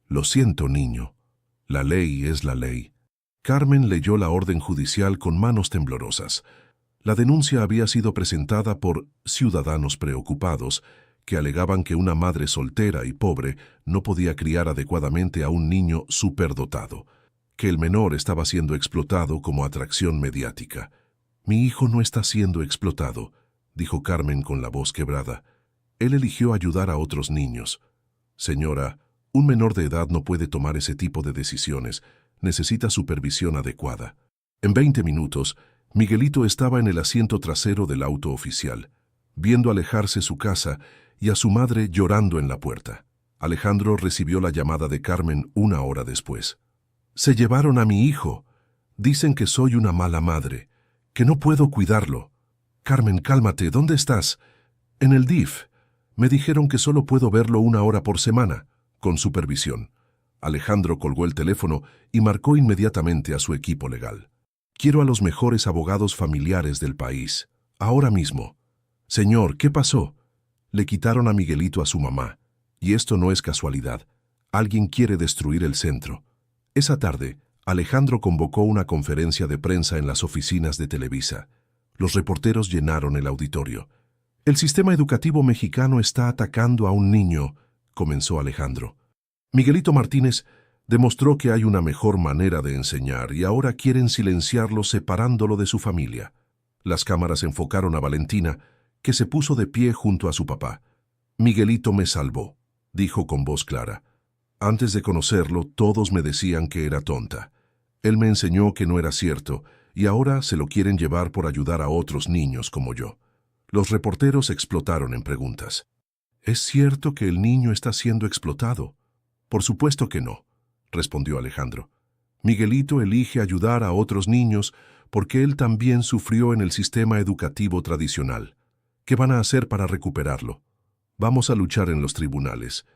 Lo siento, niño. La ley es la ley. Carmen leyó la orden judicial con manos temblorosas. La denuncia había sido presentada por ciudadanos preocupados que alegaban que una madre soltera y pobre no podía criar adecuadamente a un niño superdotado, que el menor estaba siendo explotado como atracción mediática. Mi hijo no está siendo explotado, dijo Carmen con la voz quebrada. Él eligió ayudar a otros niños. Señora, un menor de edad no puede tomar ese tipo de decisiones. Necesita supervisión adecuada. En 20 minutos, Miguelito estaba en el asiento trasero del auto oficial, viendo alejarse su casa y a su madre llorando en la puerta. Alejandro recibió la llamada de Carmen 1 hora después. Se llevaron a mi hijo. Dicen que soy una mala madre, que no puedo cuidarlo. Carmen, cálmate, ¿dónde estás? En el DIF. Me dijeron que solo puedo verlo 1 hora por semana, con supervisión. Alejandro colgó el teléfono y marcó inmediatamente a su equipo legal. Quiero a los mejores abogados familiares del país, ahora mismo. Señor, ¿qué pasó? Le quitaron a Miguelito a su mamá, y esto no es casualidad. Alguien quiere destruir el centro. Esa tarde, Alejandro convocó una conferencia de prensa en las oficinas de Televisa. Los reporteros llenaron el auditorio. El sistema educativo mexicano está atacando a un niño, comenzó Alejandro. Miguelito Martínez demostró que hay una mejor manera de enseñar y ahora quieren silenciarlo separándolo de su familia. Las cámaras enfocaron a Valentina, que se puso de pie junto a su papá. Miguelito me salvó, dijo con voz clara. Antes de conocerlo, todos me decían que era tonta. Él me enseñó que no era cierto y ahora se lo quieren llevar por ayudar a otros niños como yo. Los reporteros explotaron en preguntas. ¿Es cierto que el niño está siendo explotado? Por supuesto que no, respondió Alejandro. Miguelito elige ayudar a otros niños porque él también sufrió en el sistema educativo tradicional. ¿Qué van a hacer para recuperarlo? Vamos a luchar en los tribunales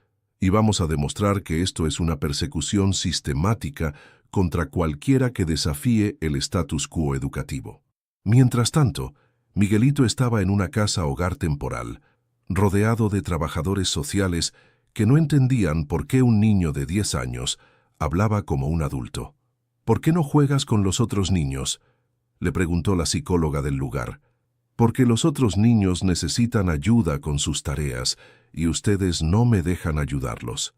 y vamos a demostrar que esto es una persecución sistemática contra cualquiera que desafíe el status quo educativo. Mientras tanto, Miguelito estaba en una casa hogar temporal, rodeado de trabajadores sociales que no entendían por qué un niño de 10 años hablaba como un adulto. ¿Por qué no juegas con los otros niños?, le preguntó la psicóloga del lugar. Porque los otros niños necesitan ayuda con sus tareas y ustedes no me dejan ayudarlos.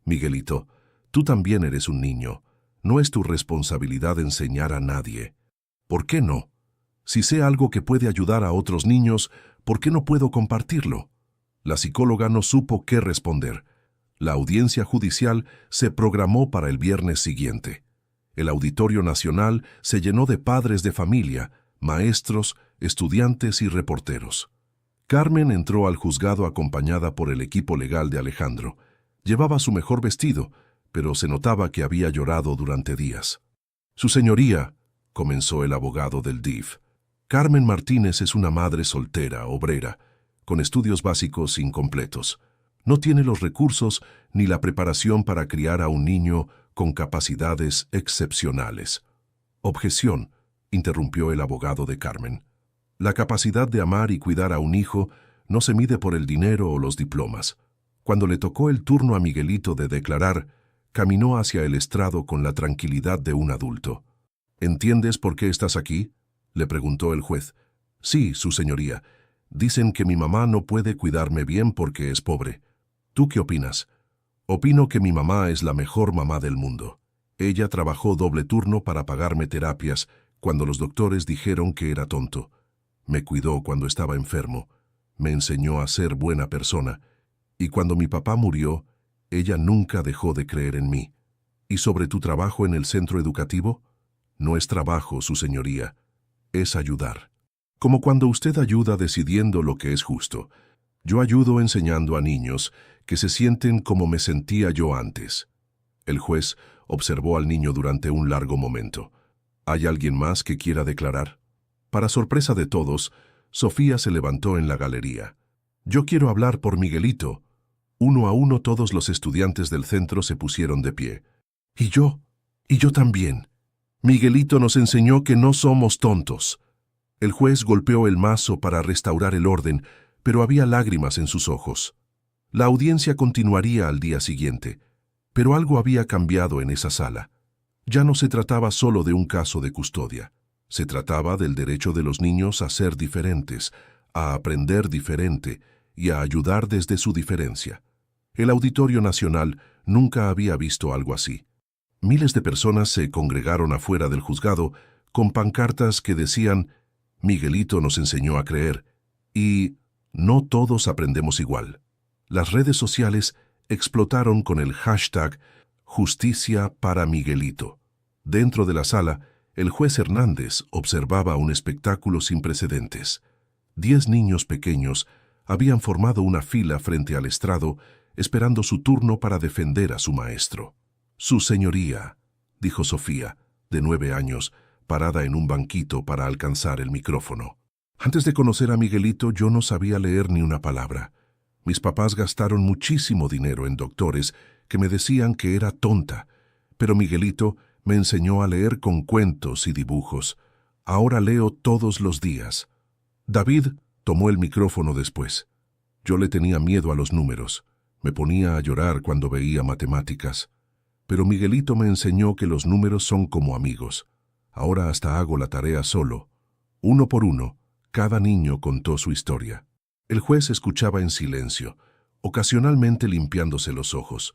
Miguelito, tú también eres un niño. No es tu responsabilidad enseñar a nadie. ¿Por qué no? Si sé algo que puede ayudar a otros niños, ¿por qué no puedo compartirlo? La psicóloga no supo qué responder. La audiencia judicial se programó para el viernes siguiente. El Auditorio Nacional se llenó de padres de familia, maestros, estudiantes y reporteros. Carmen entró al juzgado acompañada por el equipo legal de Alejandro. Llevaba su mejor vestido, pero se notaba que había llorado durante días. Su señoría, comenzó el abogado del DIF, Carmen Martínez es una madre soltera, obrera, con estudios básicos incompletos. No tiene los recursos ni la preparación para criar a un niño con capacidades excepcionales. Objeción, interrumpió el abogado de Carmen. La capacidad de amar y cuidar a un hijo no se mide por el dinero o los diplomas. Cuando le tocó el turno a Miguelito de declarar, caminó hacia el estrado con la tranquilidad de un adulto. ¿Entiendes por qué estás aquí?, le preguntó el juez. Sí, su señoría. Dicen que mi mamá no puede cuidarme bien porque es pobre. ¿Tú qué opinas? Opino que mi mamá es la mejor mamá del mundo. Ella trabajó doble turno para pagarme terapias cuando los doctores dijeron que era tonto. Me cuidó cuando estaba enfermo. Me enseñó a ser buena persona. Y cuando mi papá murió, ella nunca dejó de creer en mí. ¿Y sobre tu trabajo en el centro educativo? No es trabajo, su señoría. Es ayudar. Como cuando usted ayuda decidiendo lo que es justo. Yo ayudo enseñando a niños que se sienten como me sentía yo antes. El juez observó al niño durante un largo momento. ¿Hay alguien más que quiera declarar? Para sorpresa de todos, Sofía se levantó en la galería. Yo quiero hablar por Miguelito. Uno a uno todos los estudiantes del centro se pusieron de pie. Y yo también. Miguelito nos enseñó que no somos tontos. El juez golpeó el mazo para restaurar el orden, pero había lágrimas en sus ojos. La audiencia continuaría al día siguiente, pero algo había cambiado en esa sala. Ya no se trataba solo de un caso de custodia. Se trataba del derecho de los niños a ser diferentes, a aprender diferente y a ayudar desde su diferencia. El Auditorio Nacional nunca había visto algo así. Miles de personas se congregaron afuera del juzgado con pancartas que decían «Miguelito nos enseñó a creer» y «No todos aprendemos igual». Las redes sociales explotaron con el hashtag Justicia para Miguelito. Dentro de la sala, el juez Hernández observaba un espectáculo sin precedentes. 10 niños pequeños habían formado una fila frente al estrado esperando su turno para defender a su maestro. «Su señoría», dijo Sofía, de 9 años, parada en un banquito para alcanzar el micrófono. Antes de conocer a Miguelito yo no sabía leer ni una palabra. Mis papás gastaron muchísimo dinero en doctores que me decían que era tonta, pero Miguelito me enseñó a leer con cuentos y dibujos. Ahora leo todos los días. David tomó el micrófono después. Yo le tenía miedo a los números. Me ponía a llorar cuando veía matemáticas. Pero Miguelito me enseñó que los números son como amigos. Ahora hasta hago la tarea solo. Uno por uno, cada niño contó su historia. El juez escuchaba en silencio, ocasionalmente limpiándose los ojos.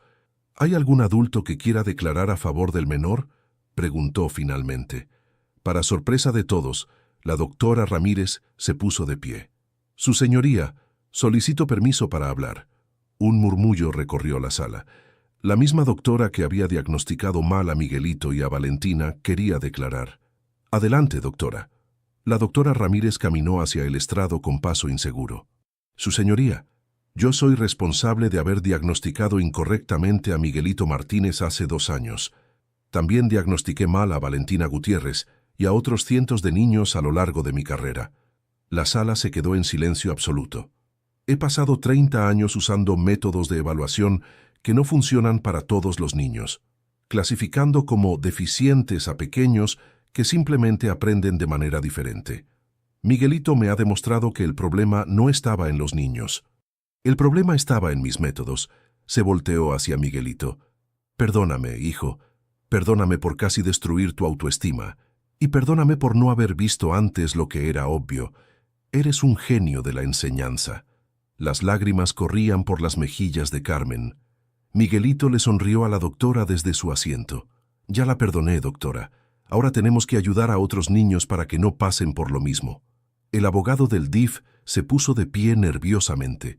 ¿Hay algún adulto que quiera declarar a favor del menor?, preguntó finalmente. Para sorpresa de todos, la doctora Ramírez se puso de pie. «Su señoría, solicito permiso para hablar». Un murmullo recorrió la sala. La misma doctora que había diagnosticado mal a Miguelito y a Valentina quería declarar. «Adelante, doctora». La doctora Ramírez caminó hacia el estrado con paso inseguro. «Su señoría, yo soy responsable de haber diagnosticado incorrectamente a Miguelito Martínez hace 2 años. También diagnostiqué mal a Valentina Gutiérrez y a otros cientos de niños a lo largo de mi carrera». La sala se quedó en silencio absoluto. «He pasado 30 años usando métodos de evaluación que no funcionan para todos los niños, clasificando como deficientes a pequeños que simplemente aprenden de manera diferente. Miguelito me ha demostrado que el problema no estaba en los niños. El problema estaba en mis métodos». Se volteó hacia Miguelito. «Perdóname, hijo. Perdóname por casi destruir tu autoestima. Y perdóname por no haber visto antes lo que era obvio. Eres un genio de la enseñanza». Las lágrimas corrían por las mejillas de Carmen. Miguelito le sonrió a la doctora desde su asiento. «Ya la perdoné, doctora. Ahora tenemos que ayudar a otros niños para que no pasen por lo mismo». El abogado del DIF se puso de pie nerviosamente.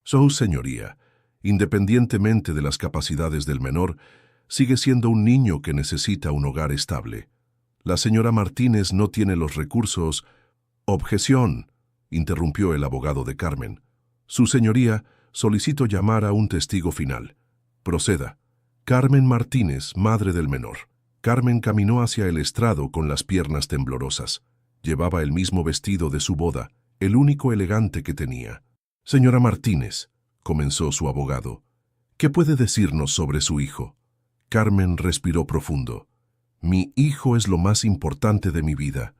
«Su señoría, independientemente de las capacidades del menor, sigue siendo un niño que necesita un hogar estable. La señora Martínez no tiene los recursos». «Objeción», interrumpió el abogado de Carmen. «Su señoría, solicito llamar a un testigo final». «Proceda». «Carmen Martínez, madre del menor». Carmen caminó hacia el estrado con las piernas temblorosas. Llevaba el mismo vestido de su boda, el único elegante que tenía. «Señora Martínez», comenzó su abogado, «¿qué puede decirnos sobre su hijo?» Carmen respiró profundo. «Mi hijo es lo más importante de mi vida.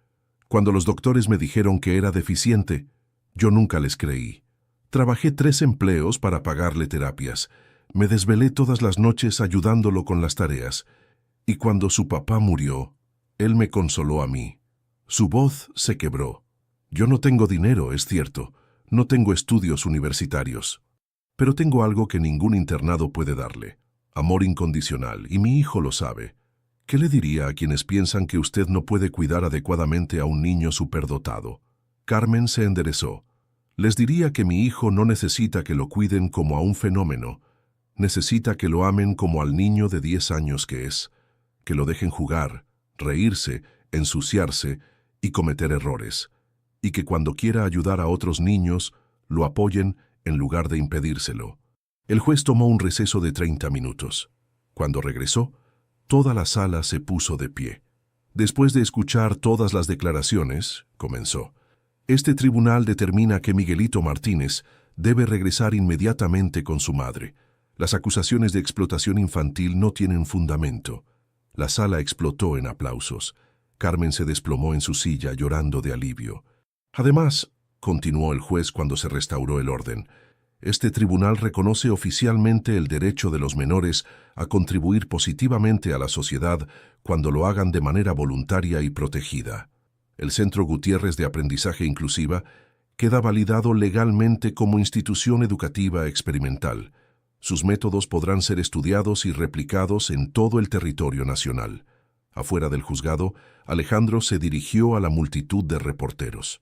Cuando los doctores me dijeron que era deficiente, yo nunca les creí. Trabajé 3 empleos para pagarle terapias. Me desvelé todas las noches ayudándolo con las tareas, y cuando su papá murió, él me consoló a mí. Su voz se quebró. Yo no tengo dinero, es cierto, no tengo estudios universitarios, pero tengo algo que ningún internado puede darle: amor incondicional, y mi hijo lo sabe. ¿Qué le diría a quienes piensan que usted no puede cuidar adecuadamente a un niño superdotado? Carmen se enderezó. Les diría que mi hijo no necesita que lo cuiden como a un fenómeno, necesita que lo amen como al niño de 10 años que es, que lo dejen jugar, reírse, ensuciarse y cometer errores, y que cuando quiera ayudar a otros niños, lo apoyen en lugar de impedírselo. El juez tomó un receso de 30 minutos. Cuando regresó, toda la sala se puso de pie. Después de escuchar todas las declaraciones, comenzó: este tribunal determina que Miguelito Martínez debe regresar inmediatamente con su madre. Las acusaciones de explotación infantil no tienen fundamento. La sala explotó en aplausos. Carmen se desplomó en su silla llorando de alivio. Además, continuó el juez cuando se restauró el orden, este tribunal reconoce oficialmente el derecho de los menores a contribuir positivamente a la sociedad cuando lo hagan de manera voluntaria y protegida. El Centro Gutiérrez de Aprendizaje Inclusiva queda validado legalmente como institución educativa experimental. Sus métodos podrán ser estudiados y replicados en todo el territorio nacional. Afuera del juzgado, Alejandro se dirigió a la multitud de reporteros.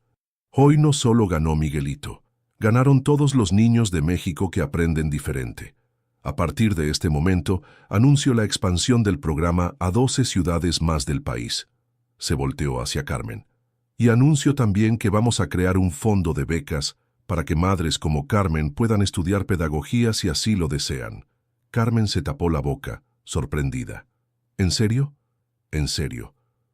Hoy no solo ganó Miguelito, ganaron todos los niños de México que aprenden diferente. A partir de este momento, anuncio la expansión del programa a 12 ciudades más del país. Se volteó hacia Carmen. Y anuncio también que vamos a crear un fondo de becas para que madres como Carmen puedan estudiar pedagogía si así lo desean. Carmen se tapó la boca, sorprendida. ¿En serio? En serio.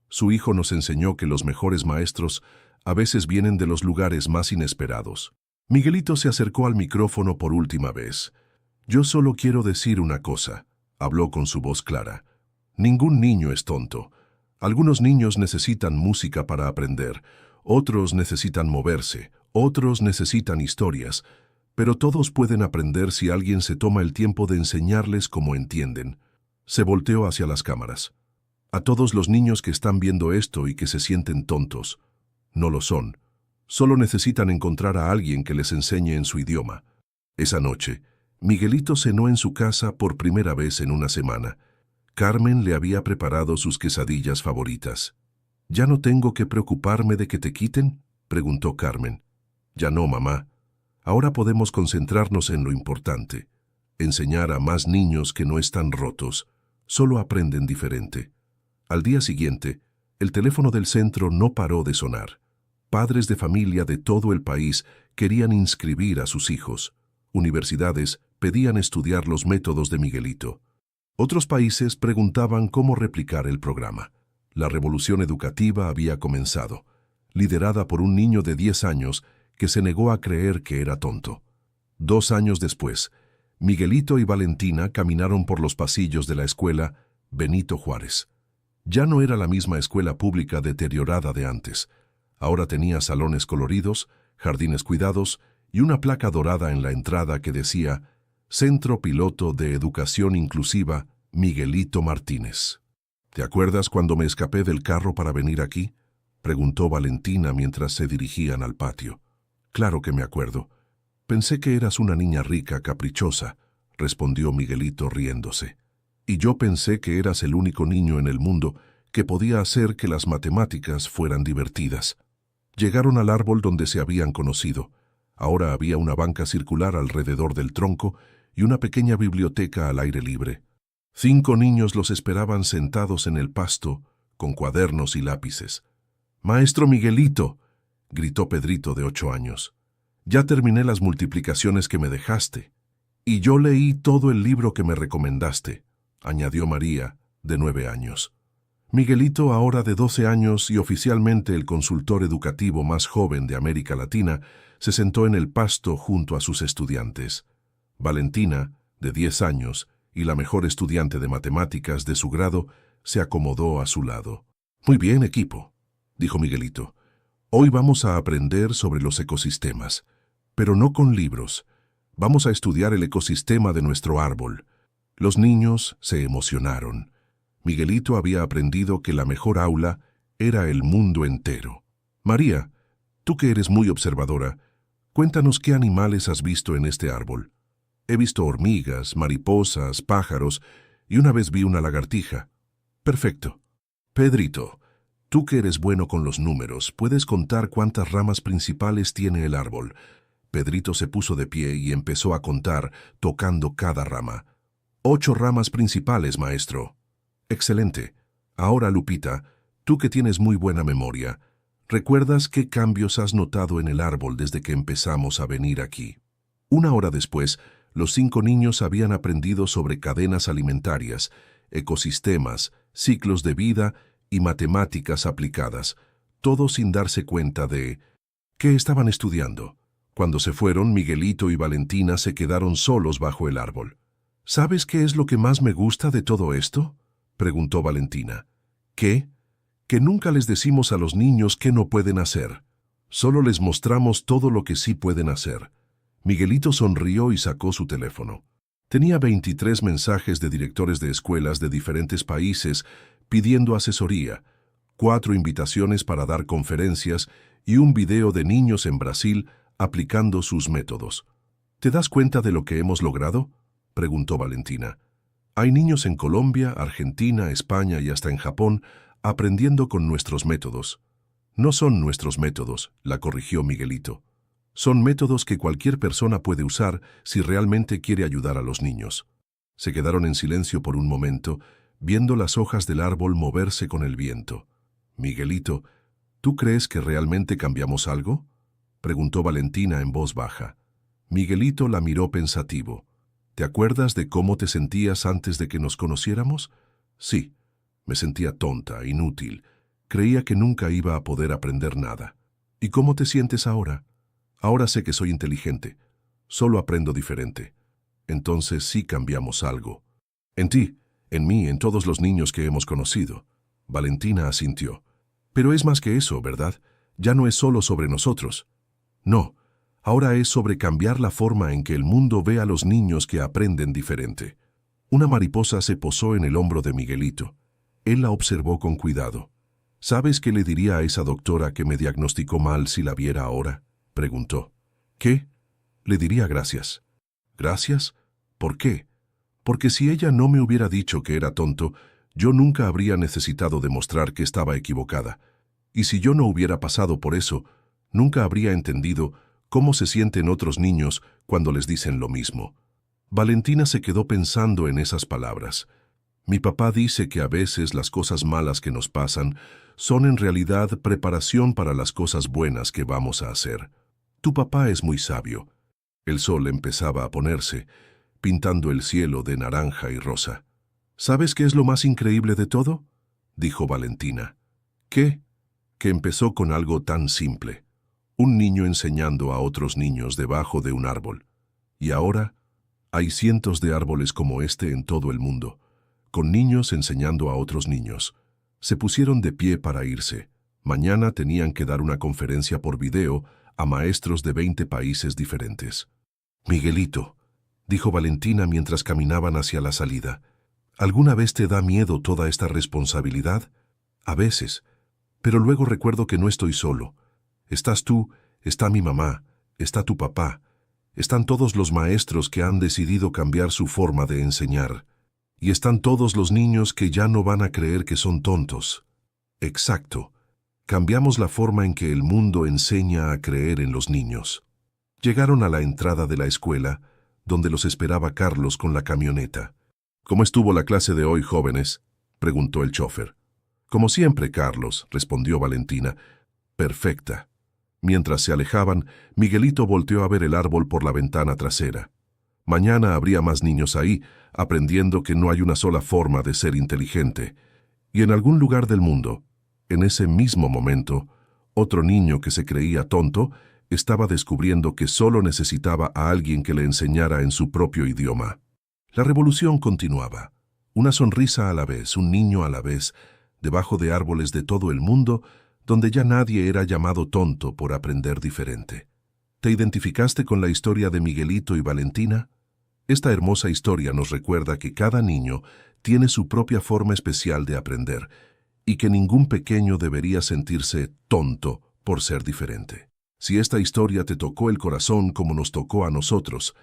Su hijo nos enseñó que los mejores maestros a veces vienen de los lugares más inesperados. Miguelito se acercó al micrófono por última vez. Yo solo quiero decir una cosa, habló con su voz clara. Ningún niño es tonto. Algunos niños necesitan música para aprender, otros necesitan moverse, otros necesitan historias, pero todos pueden aprender si alguien se toma el tiempo de enseñarles como entienden. Se volteó hacia las cámaras. A todos los niños que están viendo esto y que se sienten tontos, no lo son. Solo necesitan encontrar a alguien que les enseñe en su idioma. Esa noche, Miguelito cenó en su casa por primera vez en una semana. Carmen le había preparado sus quesadillas favoritas. ¿Ya no tengo que preocuparme de que te quiten?, preguntó Carmen. Ya no, mamá. Ahora podemos concentrarnos en lo importante. Enseñar a más niños que no están rotos, solo aprenden diferente. Al día siguiente, el teléfono del centro no paró de sonar. Padres de familia de todo el país querían inscribir a sus hijos. Universidades pedían estudiar los métodos de Miguelito. Otros países preguntaban cómo replicar el programa. La revolución educativa había comenzado, liderada por un niño de 10 años que se negó a creer que era tonto. 2 años después, Miguelito y Valentina caminaron por los pasillos de la escuela Benito Juárez. Ya no era la misma escuela pública deteriorada de antes. Ahora tenía salones coloridos, jardines cuidados y una placa dorada en la entrada que decía Centro Piloto de Educación Inclusiva Miguelito Martínez. ¿Te acuerdas cuando me escapé del carro para venir aquí?, preguntó Valentina mientras se dirigían al patio. Claro que me acuerdo. Pensé que eras una niña rica, caprichosa, respondió Miguelito riéndose. Y yo pensé que eras el único niño en el mundo que podía hacer que las matemáticas fueran divertidas. Llegaron al árbol donde se habían conocido. Ahora había una banca circular alrededor del tronco y una pequeña biblioteca al aire libre. 5 niños los esperaban sentados en el pasto, con cuadernos y lápices. «Maestro Miguelito», gritó Pedrito de 8 años. «Ya terminé las multiplicaciones que me dejaste. Y yo leí todo el libro que me recomendaste», añadió María, de 9 años. Miguelito, ahora de 12 años y oficialmente el consultor educativo más joven de América Latina, se sentó en el pasto junto a sus estudiantes. Valentina, de 10 años, y la mejor estudiante de matemáticas de su grado, se acomodó a su lado. «Muy bien, equipo», dijo Miguelito. «Hoy vamos a aprender sobre los ecosistemas, pero no con libros. Vamos a estudiar el ecosistema de nuestro árbol. Los niños se emocionaron. Miguelito había aprendido que la mejor aula era el mundo entero. María, tú que eres muy observadora, cuéntanos qué animales has visto en este árbol. He visto hormigas, mariposas, pájaros y una vez vi una lagartija. Perfecto. Pedrito, tú que eres bueno con los números, ¿puedes contar cuántas ramas principales tiene el árbol? Pedrito se puso de pie y empezó a contar, tocando cada rama. 8 ramas principales, maestro. Excelente. Ahora, Lupita, tú que tienes muy buena memoria, ¿recuerdas qué cambios has notado en el árbol desde que empezamos a venir aquí? 1 hora después, los 5 niños habían aprendido sobre cadenas alimentarias, ecosistemas, ciclos de vida y matemáticas aplicadas, todo sin darse cuenta de qué estaban estudiando. Cuando se fueron, Miguelito y Valentina se quedaron solos bajo el árbol. ¿Sabes qué es lo que más me gusta de todo esto?, preguntó Valentina. ¿Qué? Que nunca les decimos a los niños qué no pueden hacer. Solo les mostramos todo lo que sí pueden hacer. Miguelito sonrió y sacó su teléfono. Tenía 23 mensajes de directores de escuelas de diferentes países pidiendo asesoría, 4 invitaciones para dar conferencias y un video de niños en Brasil aplicando sus métodos. ¿Te das cuenta de lo que hemos logrado?, preguntó Valentina. Hay niños en Colombia, Argentina, España y hasta en Japón aprendiendo con nuestros métodos. No son nuestros métodos, la corrigió Miguelito. Son métodos que cualquier persona puede usar si realmente quiere ayudar a los niños. Se quedaron en silencio por un momento, viendo las hojas del árbol moverse con el viento. Miguelito, ¿tú crees que realmente cambiamos algo?, preguntó Valentina en voz baja. Miguelito la miró pensativo. ¿Te acuerdas de cómo te sentías antes de que nos conociéramos? Sí, me sentía tonta, inútil. Creía que nunca iba a poder aprender nada. ¿Y cómo te sientes ahora? Ahora sé que soy inteligente. Solo aprendo diferente. Entonces sí cambiamos algo. En ti, en mí, en todos los niños que hemos conocido. Valentina asintió. Pero es más que eso, ¿verdad? Ya no es solo sobre nosotros. No. Ahora es sobre cambiar la forma en que el mundo ve a los niños que aprenden diferente. Una mariposa se posó en el hombro de Miguelito. Él la observó con cuidado. ¿Sabes qué le diría a esa doctora que me diagnosticó mal si la viera ahora?, preguntó. ¿Qué? Le diría gracias. ¿Gracias? ¿Por qué? Porque si ella no me hubiera dicho que era tonto, yo nunca habría necesitado demostrar que estaba equivocada. Y si yo no hubiera pasado por eso, nunca habría entendido cómo se sienten otros niños cuando les dicen lo mismo. Valentina se quedó pensando en esas palabras. Mi papá dice que a veces las cosas malas que nos pasan son en realidad preparación para las cosas buenas que vamos a hacer. Tu papá es muy sabio. El sol empezaba a ponerse, pintando el cielo de naranja y rosa. ¿Sabes qué es lo más increíble de todo?, dijo Valentina. ¿Qué? Que empezó con algo tan simple. Un niño enseñando a otros niños debajo de un árbol. Y ahora hay cientos de árboles como este en todo el mundo, con niños enseñando a otros niños. Se pusieron de pie para irse. Mañana tenían que dar una conferencia por video a maestros de 20 países diferentes. Miguelito, dijo Valentina mientras caminaban hacia la salida, ¿alguna vez te da miedo toda esta responsabilidad? A veces, pero luego recuerdo que no estoy solo. Estás tú, está mi mamá, está tu papá, están todos los maestros que han decidido cambiar su forma de enseñar, y están todos los niños que ya no van a creer que son tontos. Exacto. Cambiamos la forma en que el mundo enseña a creer en los niños. Llegaron a la entrada de la escuela, donde los esperaba Carlos con la camioneta. ¿Cómo estuvo la clase de hoy, jóvenes?, preguntó el chofer. Como siempre, Carlos, respondió Valentina. Perfecta. Mientras se alejaban, Miguelito volteó a ver el árbol por la ventana trasera. Mañana habría más niños ahí, aprendiendo que no hay una sola forma de ser inteligente. Y en algún lugar del mundo, en ese mismo momento, otro niño que se creía tonto estaba descubriendo que solo necesitaba a alguien que le enseñara en su propio idioma. La revolución continuaba. Una sonrisa a la vez, un niño a la vez, debajo de árboles de todo el mundo, donde ya nadie era llamado tonto por aprender diferente. ¿Te identificaste con la historia de Miguelito y Valentina? Esta hermosa historia nos recuerda que cada niño tiene su propia forma especial de aprender y que ningún pequeño debería sentirse tonto por ser diferente. Si esta historia te tocó el corazón como nos tocó a nosotros,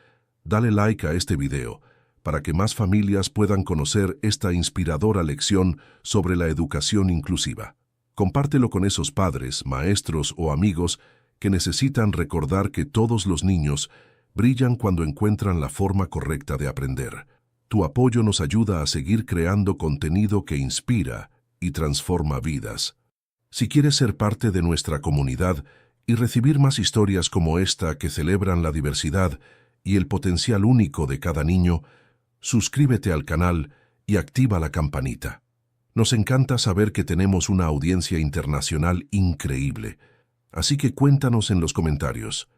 dale like a este video para que más familias puedan conocer esta inspiradora lección sobre la educación inclusiva. Compártelo con esos padres, maestros o amigos que necesitan recordar que todos los niños brillan cuando encuentran la forma correcta de aprender. Tu apoyo nos ayuda a seguir creando contenido que inspira y transforma vidas. Si quieres ser parte de nuestra comunidad y recibir más historias como esta que celebran la diversidad y el potencial único de cada niño, suscríbete al canal y activa la campanita. Nos encanta saber que tenemos una audiencia internacional increíble, así que cuéntanos en los comentarios,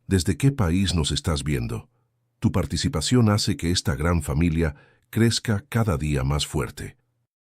¿desde qué país nos estás viendo? Tu participación hace que esta gran familia crezca cada día más fuerte.